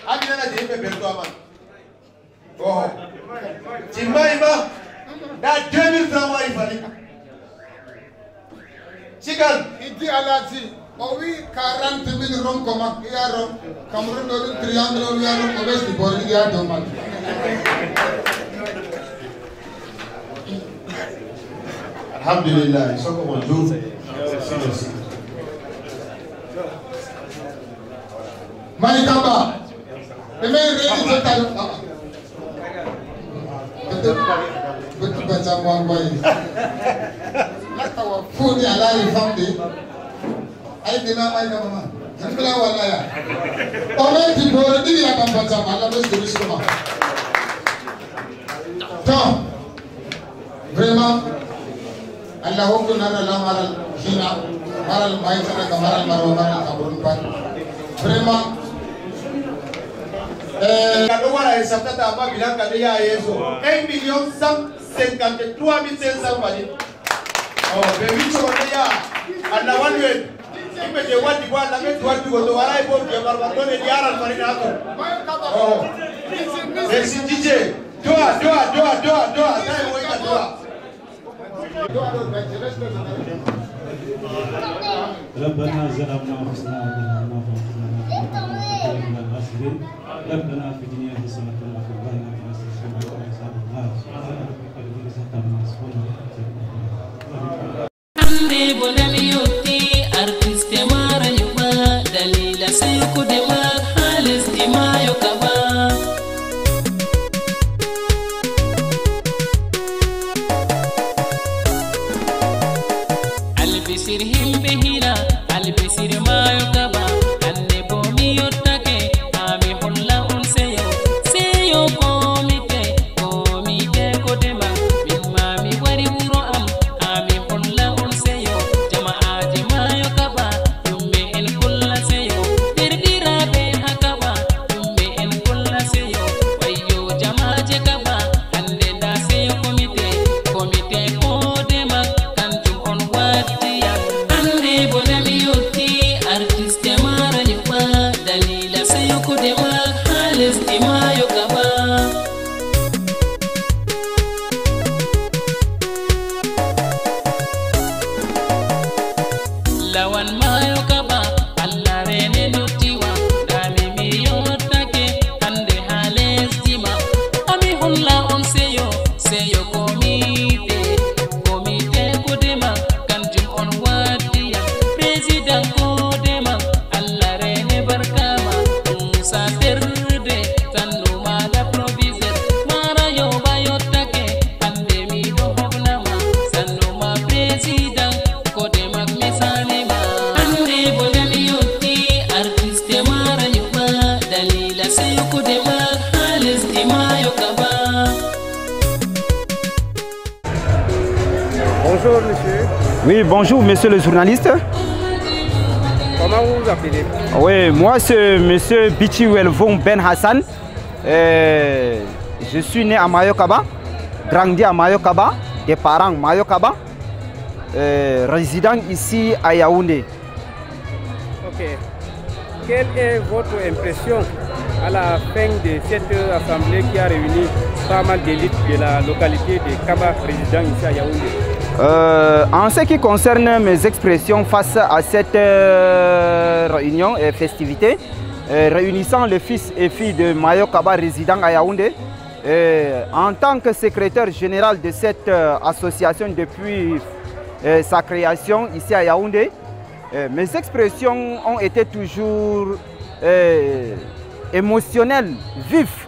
I'm going to give a better. Oh, Chimaiba, that 20 francs. Chicken, Iti Alati. Oui, 40,000 rom comme Yaro, Cameroun, triangle, Yaro, Obes, the body, Yadoman. Alhamdulillah, so come on, do. Manikamba, the man ready to tell. But to bet someone way. Like our food, alive family. I did not like a man. I'm glad I am. All people already have come from some other place to come. Tom, Brema, Allah hope to not allow Maral Hina, Maral Maitana, Kamaral Maromana, Kaburun Pan. Brema, Kadowara is after the Ababilan Kadia Yeso, 8,153,000. Oh, baby, so and the one way. If you want to go and what you go to arrive on your Barbatone, the Aran Marinato. Oh, there's a DJ. Do ربنا ظلمنا انفسنا ربنا في الدنيا حسنة وفي الآخرة حسنة وقنا عذاب النار. Artiste mara nyuma dalila sayuko dema halis timayo kaba albisir himbe hina albisir mayo kaba ande bomi yotake ami holla on seyo komite ko dema mimma mi wari wuro am ami holla on seyo jama'aje mayo Bonjour monsieur. Oui, bonjour monsieur le journaliste. Comment vous vous appelez? Oui, moi c'est monsieur Bichi Welvon Ben Hassan. Je suis né à Mayokaba, grandi à Mayokaba, des parents Mayokaba, résident ici à Yaoundé. Ok. Quelle est votre impression à la fin de cette assemblée qui a réuni pas mal d'élites de la localité de Kaba, résident ici à Yaoundé? En ce qui concerne mes expressions face à cette réunion et festivité, réunissant les fils et filles de Mayokaba résidant à Yaoundé, en tant que secrétaire général de cette association depuis sa création ici à Yaoundé, mes expressions ont été toujours émotionnelles, vives,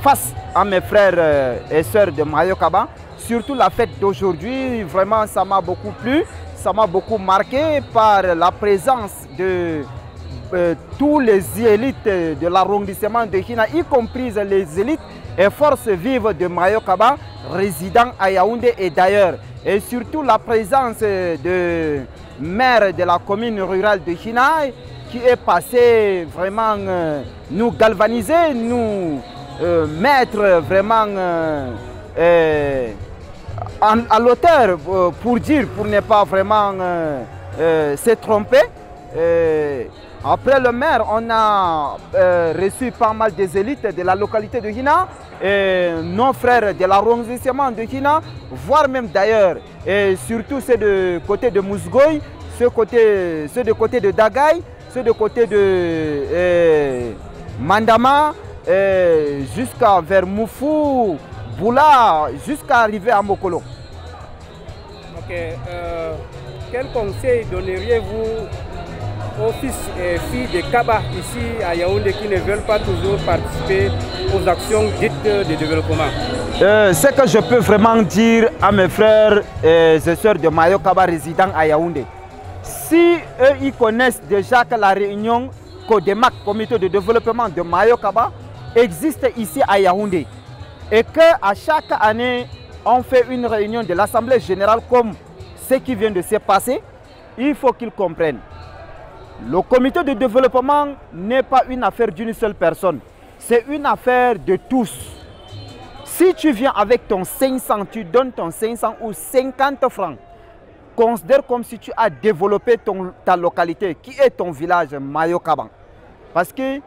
face à mes frères et sœurs de Mayokaba. Surtout la fête d'aujourd'hui, vraiment ça m'a beaucoup plu, ça m'a beaucoup marqué par la présence de tous les élites de l'arrondissement de Hina, y compris les élites et forces vives de Mayokaba, résidant à Yaoundé et d'ailleurs. Et surtout la présence de maire de la commune rurale de Hina, qui est passé vraiment nous galvaniser, nous mettre vraiment à l'auteur pour dire, pour ne pas vraiment se tromper. Après le maire, on a reçu pas mal des élites de la localité de Hina, nos frères de l'arrondissement de Hina, voire même d'ailleurs, et surtout ceux de côté de Mousgoy, ceux de côté de Dagaï, ceux de côté de Mandama, jusqu'à vers Moufou, Boula, jusqu'à arriver à Mokolo. Ok. Quel conseil donneriez-vous aux fils et filles de Kaba ici à Yaoundé qui ne veulent pas toujours participer aux actions dites de développement? Ce que je peux vraiment dire à mes frères et sœurs de Mayokaba résidant à Yaoundé, si eux ils connaissent déjà que la réunion CODEMAC, Comité de développement de Mayokaba, existe ici à Yaoundé, et qu'à chaque année on fait une réunion de l'Assemblée générale comme ce qui vient de se passer, il faut qu'ils comprennent. Le comité de développement n'est pas une affaire d'une seule personne, c'est une affaire de tous. Si tu viens avec ton 500, tu donnes ton 500 ou 50 francs, considère comme si tu as développé ta localité, qui est ton village Mayokaba. Parce que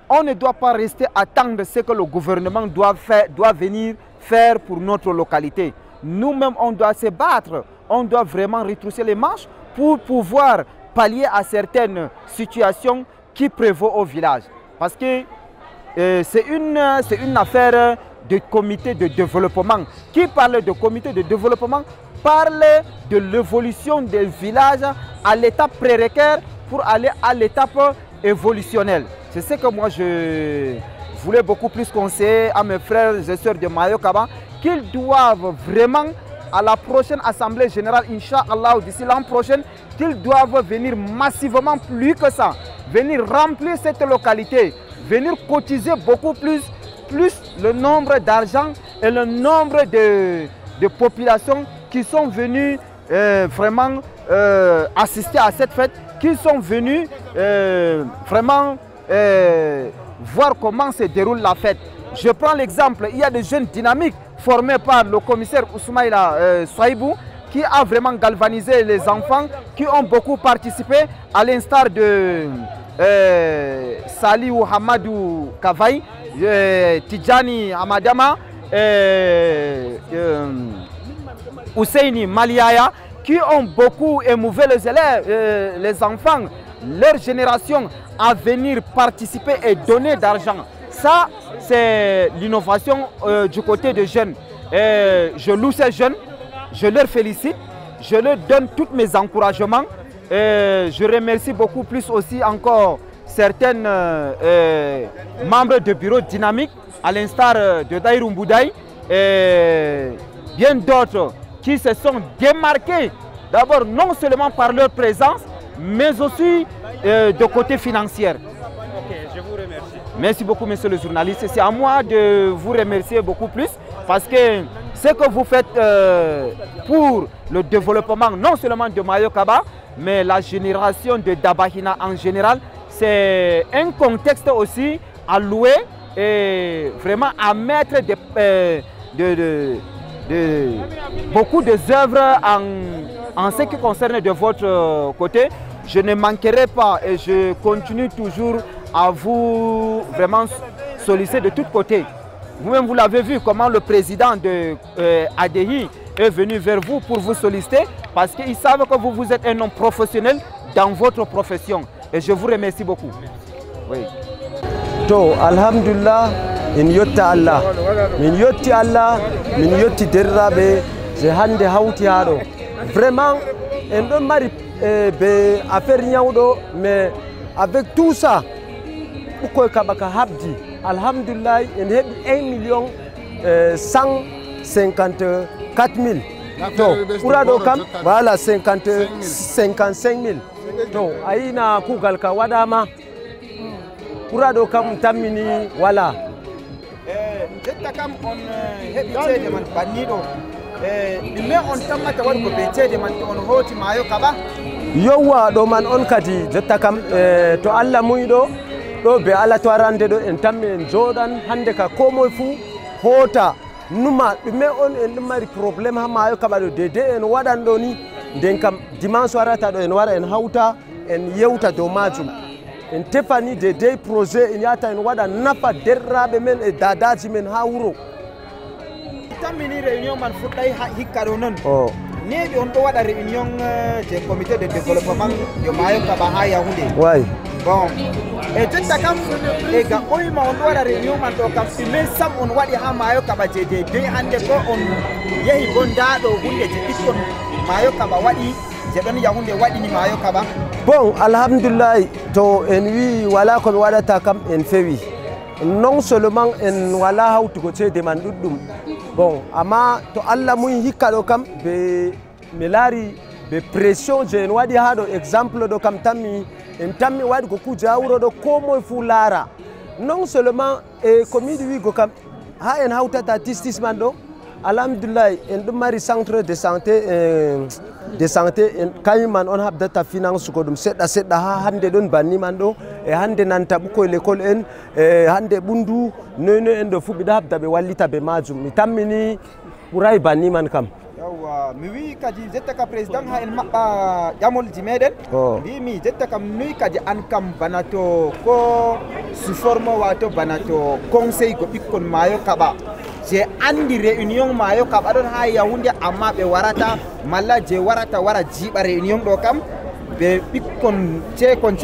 on ne doit pas rester à attendre ce que le gouvernement doit venir faire pour notre localité. Nous-mêmes, on doit se battre, on doit vraiment retrousser les manches pour pouvoir pallier à certaines situations qui prévaut au village. Parce que c'est une affaire de comité de développement. Qui parle de comité de développement parle de l'évolution des villages à l'étape prérequise pour aller à l'étape évolutionnelle. C'est ce que moi je voulais beaucoup plus conseiller à mes frères et sœurs de Mayokaba, qu'ils doivent vraiment à la prochaine assemblée générale, Inch'Allah, d'ici l'an prochain, qu'ils doivent venir massivement plus que ça, venir remplir cette localité, venir cotiser beaucoup plus le nombre d'argent et le nombre de populations qui sont venues vraiment assister à cette fête, qui sont venus vraiment voir comment se déroule la fête. Je prends l'exemple, il y a des jeunes dynamiques formés par le commissaire Ousmaïla Soaibou, qui a vraiment galvanisé les enfants, qui ont beaucoup participé, à l'instar de Saliou Hamadou Kavaï, Tidjani Amadama, Ousseini Maliaya, qui ont beaucoup émouvé les élèves, les enfants, leur génération à venir participer et donner d'argent. Ça, c'est l'innovation du côté des jeunes. Je loue ces jeunes, je leur félicite, je leur donne tous mes encouragements. Je remercie beaucoup plus aussi encore certains membres de bureau dynamique, à l'instar de Daïrou Mboudaï, et bien d'autres qui se sont démarqués, d'abord non seulement par leur présence, mais aussi de côté financier. Ok, je vous remercie. Merci beaucoup, monsieur le journaliste. C'est à moi de vous remercier beaucoup plus, parce que ce que vous faites pour le développement non seulement de Mayo Kaba, mais la génération de Dabahina en général, c'est un contexte aussi à louer et vraiment à mettre beaucoup d'œuvres en ce qui concerne de votre côté. Je ne manquerai pas et je continue toujours à vous vraiment solliciter de tous côtés. Vous-même, vous l'avez vu comment le président de ADI est venu vers vous pour vous solliciter parce qu'ils savent que vous êtes un homme professionnel dans votre profession. Et je vous remercie beaucoup. Oui. To alhamdulillah in yotta Allah min yotti Allah min yotti derrabe je hande hawti haɗo vraiment en ɗon mari be affaire nyawɗo mais avec tout ça ɓukkoy kaɓa ka habdi alhamdulillah en heɓi 1,154,000 to ɓuraɗo kam voilà 55,000 to ayina kugal ka waɗama ɓuraɗo kam tammini wala jetta kam on heɓi ceede man banniɗo ɗume on tammata waɗgo be ceede man to on hooti Mayo Kaba? yowwa ɗo man on kadi jotta kam to Allah muyɗo ɗo be ala to arande ɗo en tammi en jooɗan hande ka ko moye fuu hoota numa ɗume on en ɗum mari probléme ha Mayo Kaba ɗo dede en waɗan ɗo ni nden kam dimanche warata ɗo en wara en hawta en yewta dow majum en tefani dede projet en yata en waɗa nafa derraɓe men e dadaji men ha wuro tammini réunion man fuɗɗay hikka ɗo noon neeɓi on ɗo waɗa réunion je comité de développement yo Mayo Kaba ha Yaoundé way bon e jotta kam e ga ɓoyma on ɗo waɗa réunion man ɗo kam ɗume sam on waɗi ha Mayo Kaba je de hande ko on yehi bo ndaɗo hunde je ɓikkon Mayo Kaba waɗi je ɗon Yaoundé waɗini Mayo Kaba? Bon alhamdulillah to en wi wala komi waɗata kam en fewi non seulement en wala hawtugo ceede man ɗuɗɗum bon amma to Allah muyi hikka ɗo kam be mi laari be pression je en waɗi ha ɗo exemple ɗo kam tammi en tammi waɗgo kuje ha wuro ɗo ko moye fuu laara non seulement e komi yiɗi wigo kam ha en hawtata tistis man ɗo alhamdulillah en ɗum mari centre de santé en kañum man on habdata finance ko ɗum seɗɗa seɗɗa ha hande ɗon banni man ɗo e hande nanta ɓukkoye l'école en e hande ɓundu noyno en ɗo fuu ɓiɗa habda ɓe wallita ɓe majum mi tammini ɓuray banni man kam yawwa mi wi kadi jetta ka président ha en maɓɓa ƴamolji meɗen mbimi jetta kam noyi kadi an kam bana to ko suforme wato bana to conseil go ɓikkon Mayo Kaba je andi réunion Mayo Kaba ɗon ha Yaoundé amma ɓe warata malla je warata wara jiiɓa réunion ɗo kam ɓe ɓikkon ceekon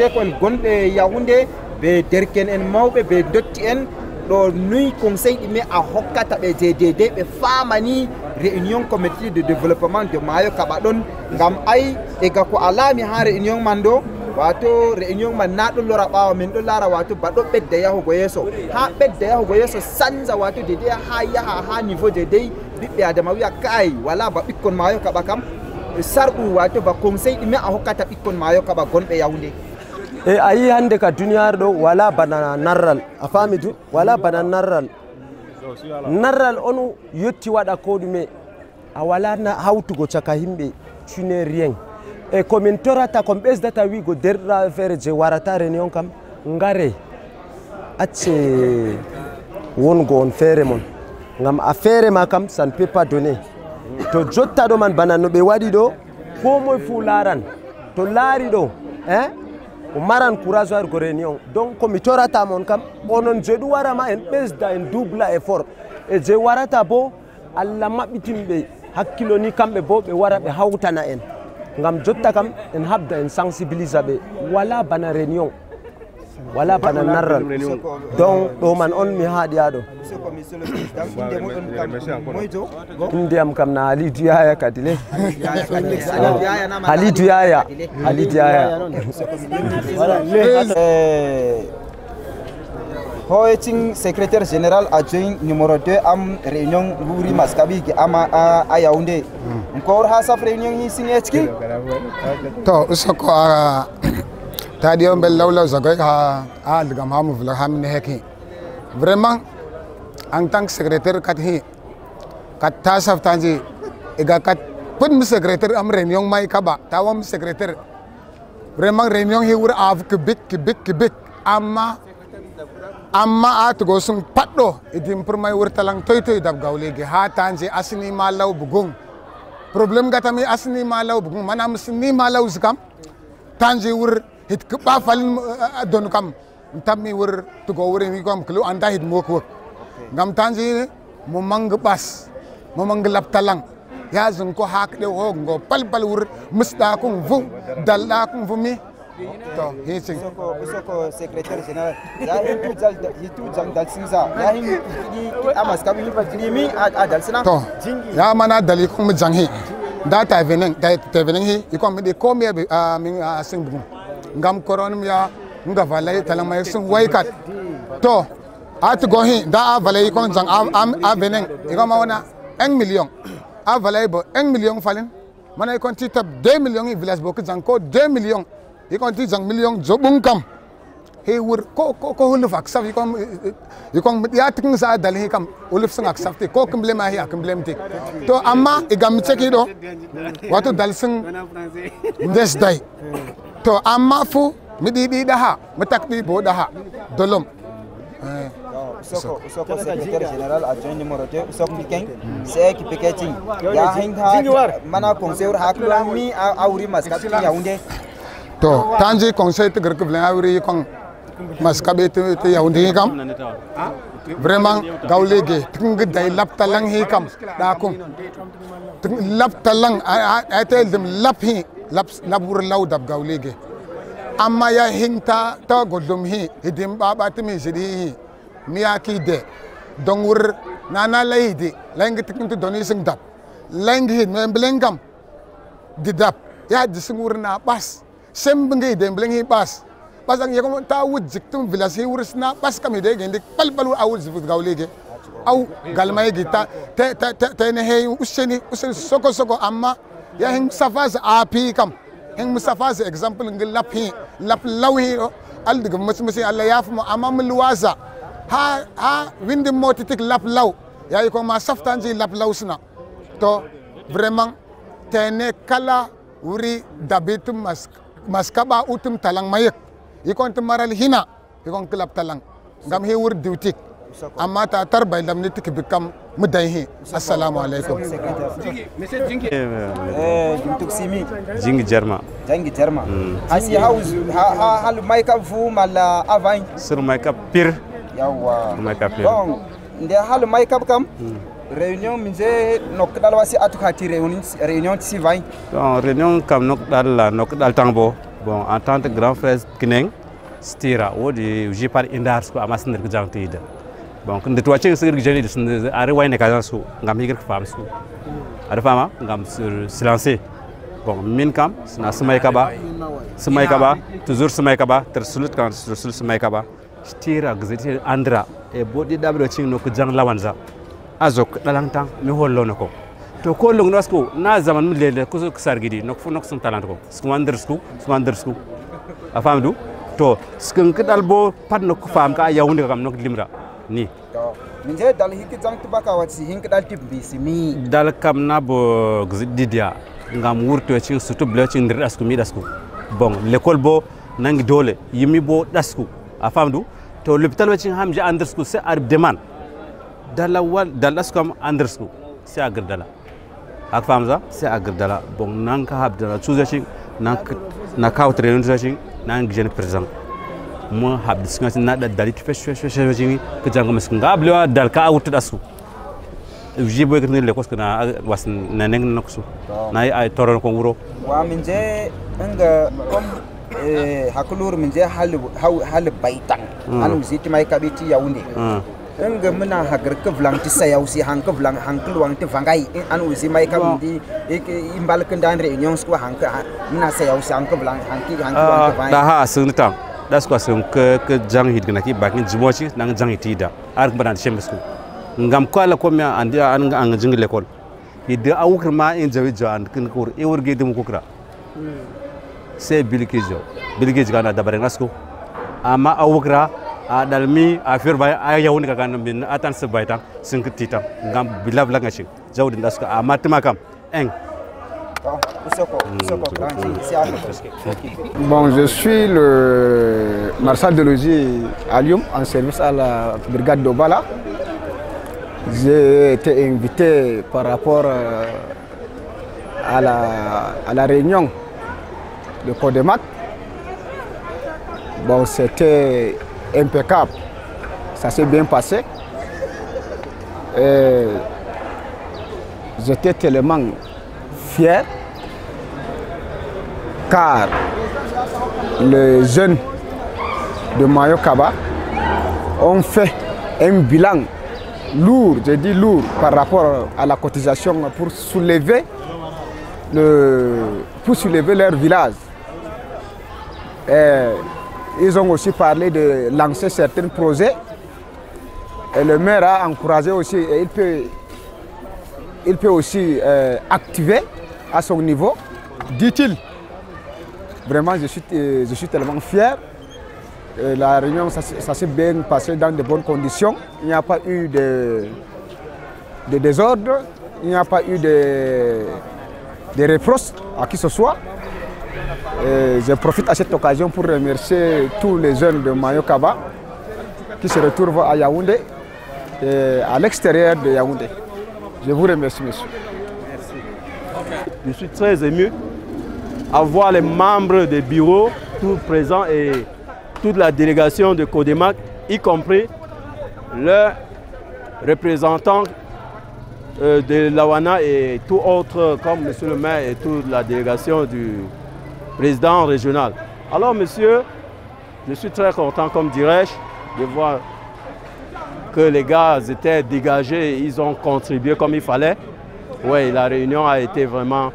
gonɓe Yaoundé ɓe derken en mawɓe ɓe dotti en ɗo nuyi conseil ɗume a hokkata ɓe je dede ɓe famani réunion comité de développement de Mayo Kaba ɗon ngam ay ega ko a laami ha réunion man ɗo wato réunion man na ɗum lora ɓawa min ɗo lara wato baɗo ɓedda yahugo yeeso ha ɓedda yahugo yeeso sanza wato dede ha yaha ha niveau de dey ɓiɓɓe adama wiya kay wala ba ɓikkon Mayo Kaba kam sarɗu wato ba conseil ɗume a hokkata ɓikkon Mayo Kaba gonɓe Yaoundé? e a yi hande ka duniyar ɗo wala bana narral a faami du wala bana narral on yetti waɗa ko ɗume a wala hawtugo caka himɓe tu n'es rien e komin torata komi ɓesdata wigo derɗiraɓe feere je warata réunion kam ngare acce wongo on feere mon ngam a feere ma kam ça ne peut pas donner to jotta ɗo man bana no ɓe waɗi ɗo ko moye fuu laaran to laari ɗo o maran courage wargo réunion donc komi torata mon kam onon je ɗum warama en ɓesda en doubla effort e je warata bo Allah maɓɓitinɓe hakkilo ni kamɓe bo ɓe wara ɓe hawtana en ngam jotta kam en habda en sensibilisa ɓe wala bana réunion wala bana narral donc ɗo man on mi haaɗi ha ɗo indiyam kam na Halidou Yaya kadi le Halidou Yaya hoyeting secrétaire général adjoint numéro 2 am réunion Wuri Maskabi ki ama a Yaoundé encore ha saf réunion yi signé tiki to usoko tadi on bel lawlaw zagoy ha algam ha mufla ha min heki vraiment en tant que secrétaire kat hi kat ta saftanji ega kat pun mi secrétaire am réunion mai kaba tawam secrétaire vraiment réunion hi wur av kibik amma at go sung patdo idim per mai wur talang toy dab gawlege ha tanji asni malaw bugung problem gatami asni malaw bugung manam asni malaw zikam tanji wur hit kba falin don kam tammi wur to go wur ni kam klu anda hit mok ngam tanji mo mang bas mo mang lap talang ya zun ko hak de ho ngo pal wur musda ko vu dalla ko vu mi to hicing soko secrétaire général ya hitu jang dal sinza ya hin amas kam ni badrimi a dal sina to ya mana dali ko mu jang hi da ta venen hi iko mi de ko mi be min sing bu ngam koron ya nga valay talang may sing waykat to at go hi da valay ko jang a venen iko ma wana 1 million a valay bo 1 million falin mana ikon ti tab 2 million i village bo jang ko 2 million ikon ti jang million jobung kam he wur ko huluf aksaf ikon ya tikin sa dal hi kam uluf sing aksaf ti ko kumblema hi akumblem ti to amma igam cheki do wato dal sing ndes dai to amma fu midi daha matakdi bo daha dolom Soko secrétaire général adjoint numéro 2 Sok Mikeng c'est qui peketi ya hinga mana conseiller hakla mi awri maskati yaunde to tanji conseil te gerke blan awri kon maskabe te yaunde kam vraiment gawlege ting day lap talang hi kam da kun lap talang atel dem lap hi lap wur law dab gawlege amma ya hinta ta godum hi hidim baba te mi jidi miyaki de dongur nana laidi langi tikintu doni sing dap langi memblengam didap ya disingur na pas sembenge de mblengi pas pasang yakom ta wujik tum vilasi wurs na pas kami de gendik palpalu awul zifut gawlege aw galmay gita te ne hey useni soko amma ya hing safaz api kam hing musafaz example ngil lap lawi al digum musmusi alla yafmu amma mulwaza ha windi motitik lap law ya ko ma saftanji lap law sna to vraiment tene kala wuri dabitum maskaba utum talang mayek ikon maral hina ikon klap talang ngam he wur duty amma ta tarbay lam nitik bikam mudayhi assalamu alaikum jintuk simi jingi jarma asi house hal mayka fu mala avain sur mayka pir yawa bon nde hal mayka kam réunion minze nok dal wasi atukati réunion si vai bon réunion kam nok dal tangbo bon en tant que grand frère kineng stira wodi je par indars ko amas nder jangtide bon nde to wacce sir jeni de are wayne ka su ngam higir fam su ada fama ngam silencer bon min kam na smay kaba toujours smay kaba ter sulut kan sul smay kaba stira gzeti andra e bodi dabdo cing no ko jang lawanza azok dalantang mi hollo nako to ko long nosko na zaman mi lele ko sargidi nok fu nok sun talent ko sku afamdu to skun kedal bo pat nok fam ka yawunde kam nok limra ni minje dal hiki jang tubaka wati hin kedal tibbi simi dal kam na bo gzididia ngam wurto ci sutu ble ci ndir asku mi dasku bon l'école bo nangi dole yimi bo dasku afamdu to l'hôpital wati hamja andersku c'est arb deman dal askam andersku c'est agrdala ak famza c'est agrdala bon nanka habdala tuzaci na kawtre tuzaci nang jeune président mo habdis ngati na dalit fesh wati ke jangam ngable dal ka awtu dasku jibo ke le kosko na was na neng noksu na ay toron ko wuro wa minje nga comme hakulur minje hal baitan anu ziti mai kabiti yaunde nga mena hagar ke vlang ti sayausi hang ke vlang hang keluang ti vangai anu zi mai kabiti imbal kendan réunion sko hang ke mena sayausi hang ke vlang hang ki keluang ti vangai da ha suntam das ko sun ke jang hit gna ki bakin jimochi nang jang hitida ark banan shemsku ngam ko ala ko mi andi an jingi l'école ide awukr ma in jawi jan kin kur e wurge dum kukra c'est bilkijo kana dabare nasko ama awukra adalmi afir bay ayawun ka kan bin atan se bayta sing tita ngam bilav la ngashi jawdi ndaska a mattima kam eng. Bon, je suis le marshal de logis à Lyon en service à la brigade d'Obala. J'ai été invité par rapport à la réunion de Codemat. Bon, c'était impeccable, ça s'est bien passé. J'étais tellement fier car les jeunes de Mayokaba ont fait un bilan lourd, je dis lourd, par rapport à la cotisation pour soulever leur village. Ils ont aussi parlé de lancer certains projets et le maire a encouragé aussi, et il peut aussi activer à son niveau, dit-il. Vraiment, je suis tellement fier. La réunion, ça s'est bien passé dans de bonnes conditions. Il n'y a pas eu de désordre, il n'y a pas eu de reproches à qui ce soit. Je profite à cette occasion pour remercier tous les jeunes de Mayokaba qui se retrouvent à Yaoundé et à l'extérieur de Yaoundé. Je vous remercie, monsieur. Merci. Je suis très ému à voir les membres des bureaux tous présents et toute la délégation de Codemat, y compris le représentant de Lawana et tout autre comme monsieur le maire et toute la délégation du président régional. Alors monsieur, je suis très content, comme dirais-je, de voir que les gars étaient dégagés et ils ont contribué comme il fallait. Oui, la réunion a été vraiment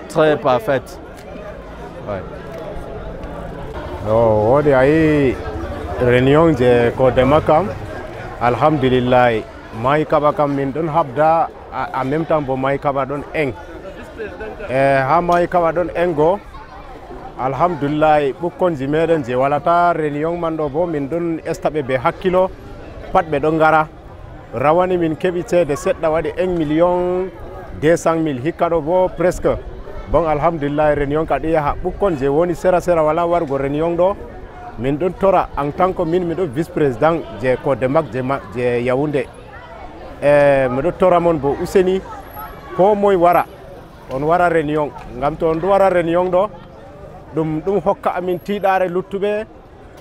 très parfaite. Ouais. Oh, on a eu réunion de Codemakam. Alhamdulillah, Maïkabakam Mindon Habda en même temps pour Maïkabadon Eng. Ha Maïkabadon Engo. Alhamdulillah, pour consumer de Walata, réunion Mandobo Mindon Estabe Hakilo, Pat Bedongara, Rawani Min Kevite de 7 1,200,000 Hikarobo presque. Bon, alhamdulillah, réunion Kadia, Bukon, Jewoni Sera Wala Wargo réunion do, Mindon Tora, en tant que vice-président de Codemak de Yaoundé. Medo Tora Monbo Useni, Po Moy Wara, on Wara réunion, Gamton Wara réunion do, Dum Hokka Amin Tidare Lutube,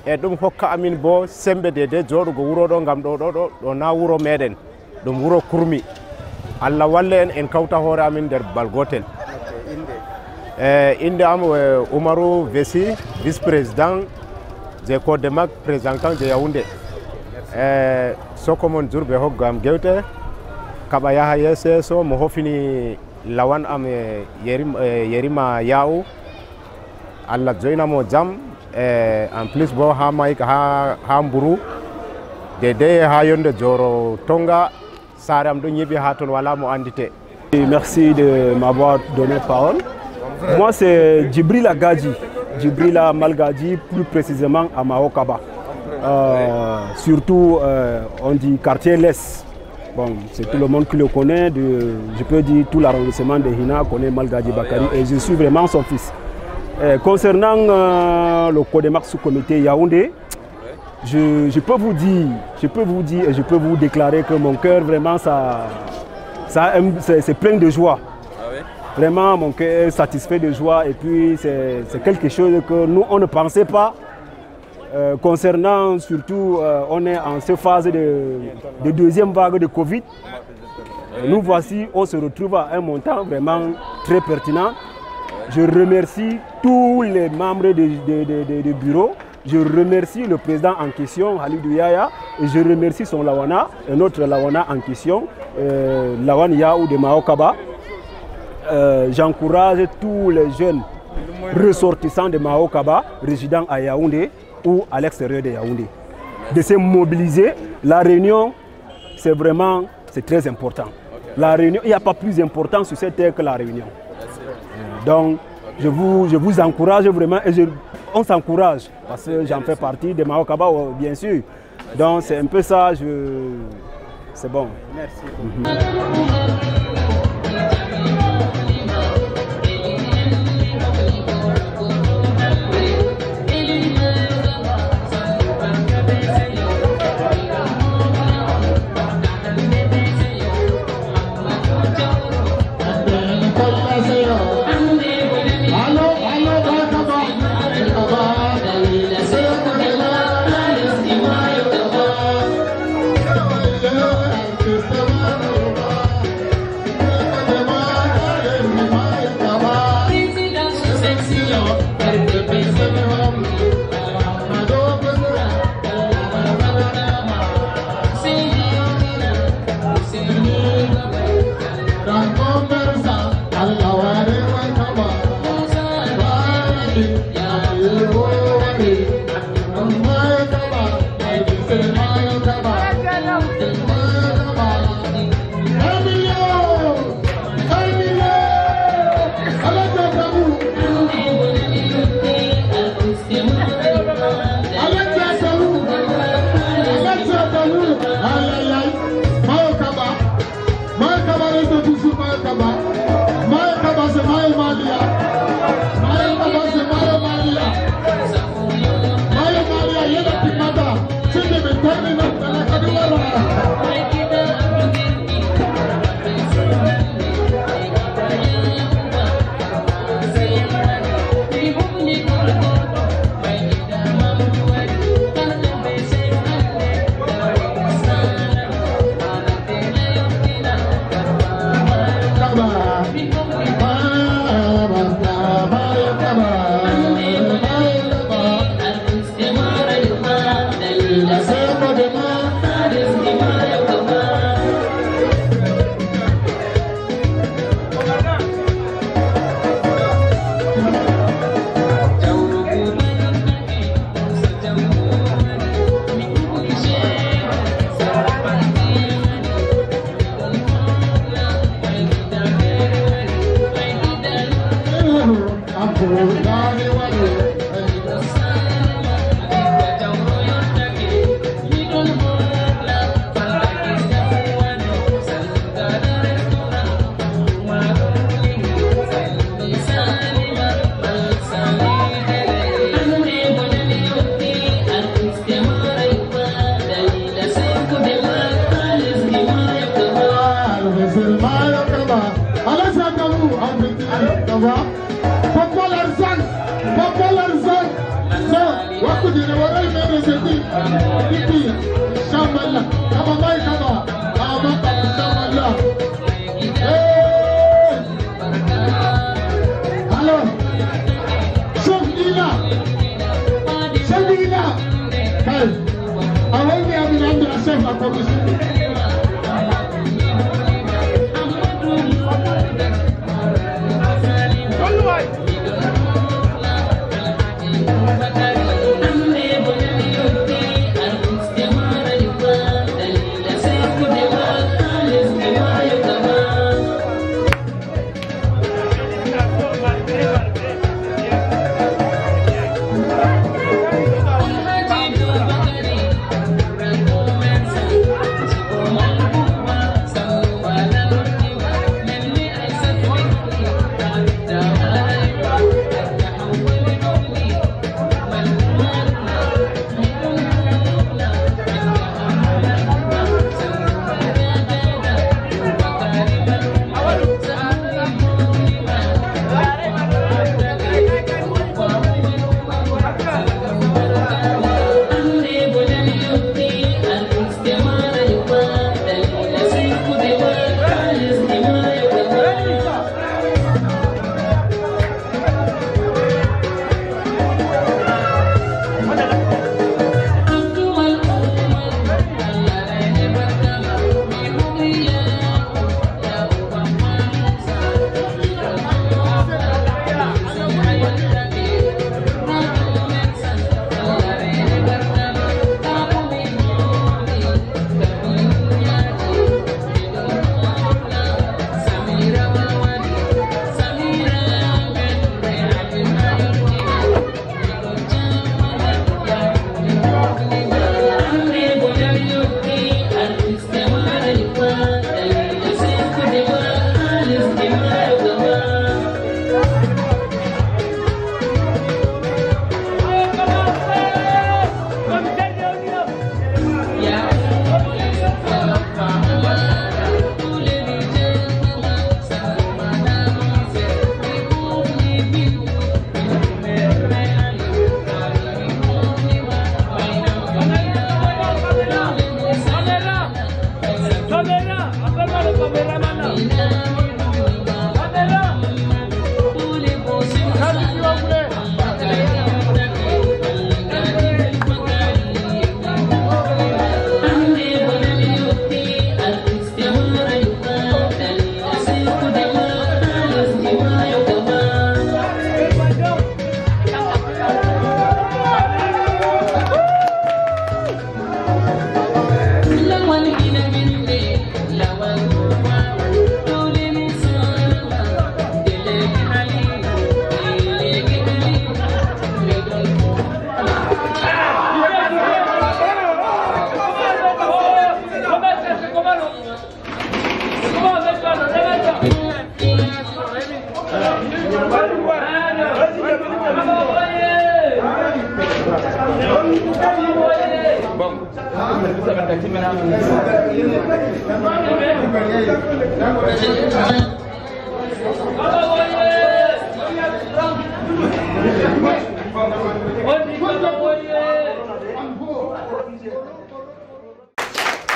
et Dum Hokka Amin Bo, Sembe de Jorgo Uro do Gamdo do na Uro Meden, Dum Uro Kurmi. Allah Wallen en Kauta Hora Amin der Balgotel. Inde am Umaru Vessi, vice-président de Codemak, présentant de Yaoundé. Sokomon Zurbe Hogam Geute, Kabaya Yeso, Mohofini Lawan am Yerima Yao, Allah Joinamo Jam, en plus Bo Hamaik Hamburu, Dede Hayonde Joro Tonga, Saram Dunyibi Haton Walamo Andite. Merci de m'avoir donné parole. Moi, c'est Djibril Agadji, Djibril Malgadji, plus précisément à Mayokaba. Surtout, on dit quartier l'Est. Bon, c'est tout le monde qui le connaît. Je peux dire tout l'arrondissement de Hina connaît Malgadji Bakari et je suis vraiment son fils. Concernant le Codemak sous-comité Yaoundé, je peux vous dire et je peux vous déclarer que mon cœur vraiment c'est plein de joie. Vraiment, mon cœur est satisfait de joie et puis c'est quelque chose que nous, on ne pensait pas. Concernant surtout, on est en cette phase de deuxième vague de Covid. Nous voici, on se retrouve à un montant vraiment très pertinent. Je remercie tous les membres du bureau. Je remercie le président en question, Halidou Yaya, et je remercie son Lawana, et notre Lawana en question, Lawan Yaou de Mayokaba. J'encourage tous les jeunes ressortissants de Mayokaba, résidant à Yaoundé ou à l'extérieur de Yaoundé, de se mobiliser. La réunion, c'est très important. La réunion, il n'y a pas plus important sur cette terre que la réunion. Donc, je vous encourage vraiment, et on s'encourage, parce que j'en fais partie de Mayokaba, bien sûr. Donc, c'est un peu ça, c'est bon. Merci.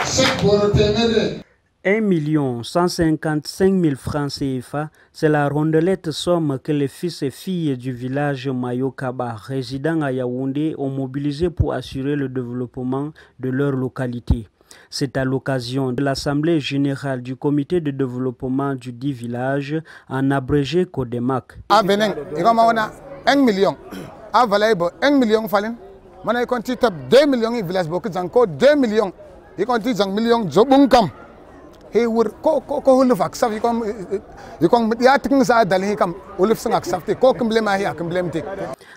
Chaque borotemede 1 155 000 francs CFA, c'est la rondelette somme que les fils et filles du village Mayo Kaba, résidant à Yaoundé, ont mobilisé pour assurer le développement de leur localité. C'est à l'occasion de l'Assemblée générale du comité de développement du dit village, en abrégé Codemak. À Benin, il y a 1 million. À Valaibo, 1 million fallen. Mana il compte 2 millions de villages, beaucoup encore 2 millions. Il compte 1 million de Zobunkam.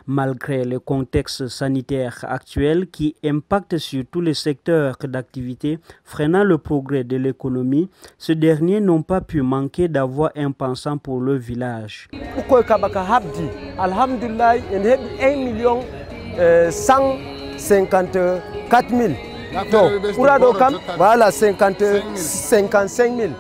Malgré le contexte sanitaire actuel qui impacte sur tous les secteurs d'activité, freinant le progrès de l'économie, ces derniers n'ont pas pu manquer d'avoir un pensant pour le village. Alhamdulillah, 1 million 154 000. Voilà 55 000.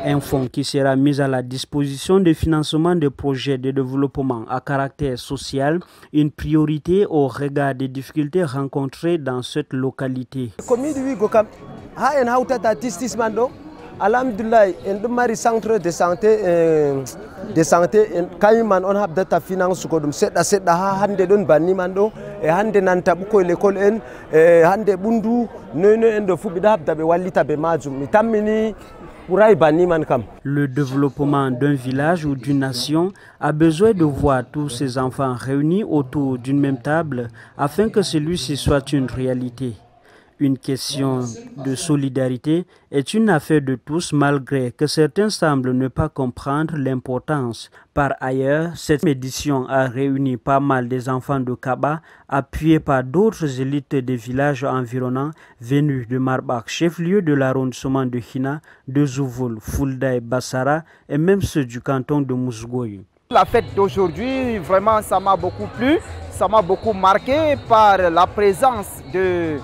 Un fonds qui sera mis à la disposition de financement de projets de développement à caractère social, une priorité au regard des difficultés rencontrées dans cette localité. Alhamdulillah, en centre de santé kayman on habdata finance ko dum sedda hande don banni mando e hande nanta buko l'école en hande bundu nono en do fubi habda be wallita be majum mi tammini puray banni man kam. Le développement d'un village ou d'une nation a besoin de voir tous ses enfants réunis autour d'une même table afin que celui-ci soit une réalité. Une question de solidarité est une affaire de tous malgré que certains semblent ne pas comprendre l'importance. Par ailleurs, cette édition a réuni pas mal des enfants de Kaba, appuyés par d'autres élites des villages environnants venus de Marbach, chef-lieu de l'arrondissement de Hina, de Zouvoul, Fulda et Bassara, et même ceux du canton de Mousgoy. La fête d'aujourd'hui, vraiment, ça m'a beaucoup plu, ça m'a beaucoup marqué par la présence de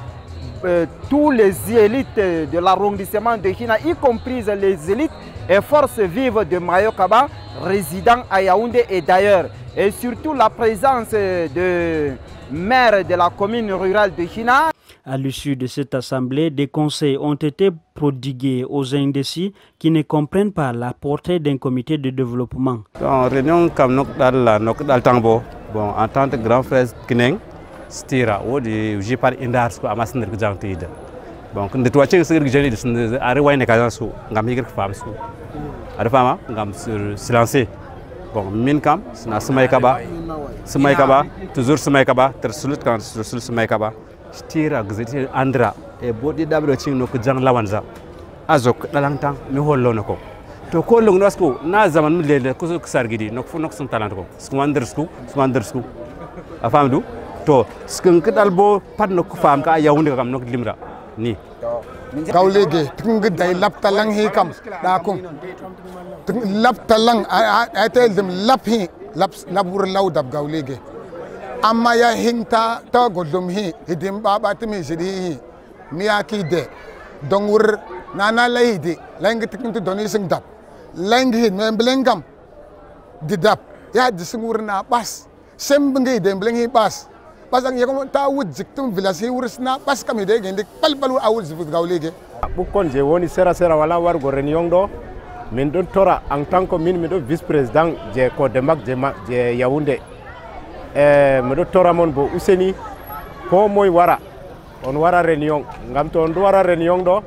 tous les élites de l'arrondissement de Hina, y compris les élites et forces vives de Mayo Kaba, résidant à Yaoundé et d'ailleurs. Et surtout la présence de maire de la commune rurale de Hina. À l'issue de cette assemblée, des conseils ont été prodigués aux indécis qui ne comprennent pas la portée d'un comité de développement. En réunion comme bon, en tant que grand frère Kineng, stira wodi j'ai par indar ko amasnir ko jangtide donc nde to wacce sir gejani de are wayne ka su ngam higir fam su ada fama ngam sur silencé bon min kam na smay kaba toujours smay kaba ter sulut kan sur smay kaba stira gejati andra e bodi dabdo cing no ko jang lawanza azok dalangtang mi hollo nako to ko long nasko na zaman mi lele ko sargidi nok fu nok sun talent ko swandersku afamdu to skeng kedal bo pat no ko fam ka Yaoundé kam no limra ni kawlege tung day laptalang hi kam da ko laptalang atel dem laphi labur lawdab gawlege amma ya hinta ta godum hi hidim baba timi sidi miyaki de dongur nana laydi lang tikintu doni sing dab lang hi memblengam didap ya disingur na bas sembngi dem blengi bas pasang ya ko ta wud jiktum village wursna pas kam de gende palpalu awul zifut gawlege bukon je woni sera wala war go réunion do min don tora en tant que min do vice président je Codemak je Yaoundé mi do tora mon bo useni ko moy wara on wara réunion ngam to on wara réunion do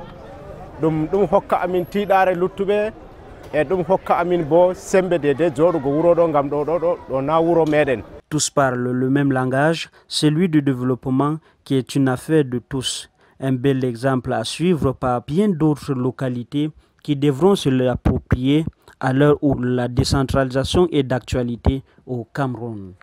dum hokka amin tidare luttube e dum hokka amin bo sembe de jodo go wuro do ngam do na wuro meden. Tous parlent le même langage, celui du développement qui est une affaire de tous. Un bel exemple à suivre par bien d'autres localités qui devront se l'approprier à l'heure où la décentralisation est d'actualité au Cameroun.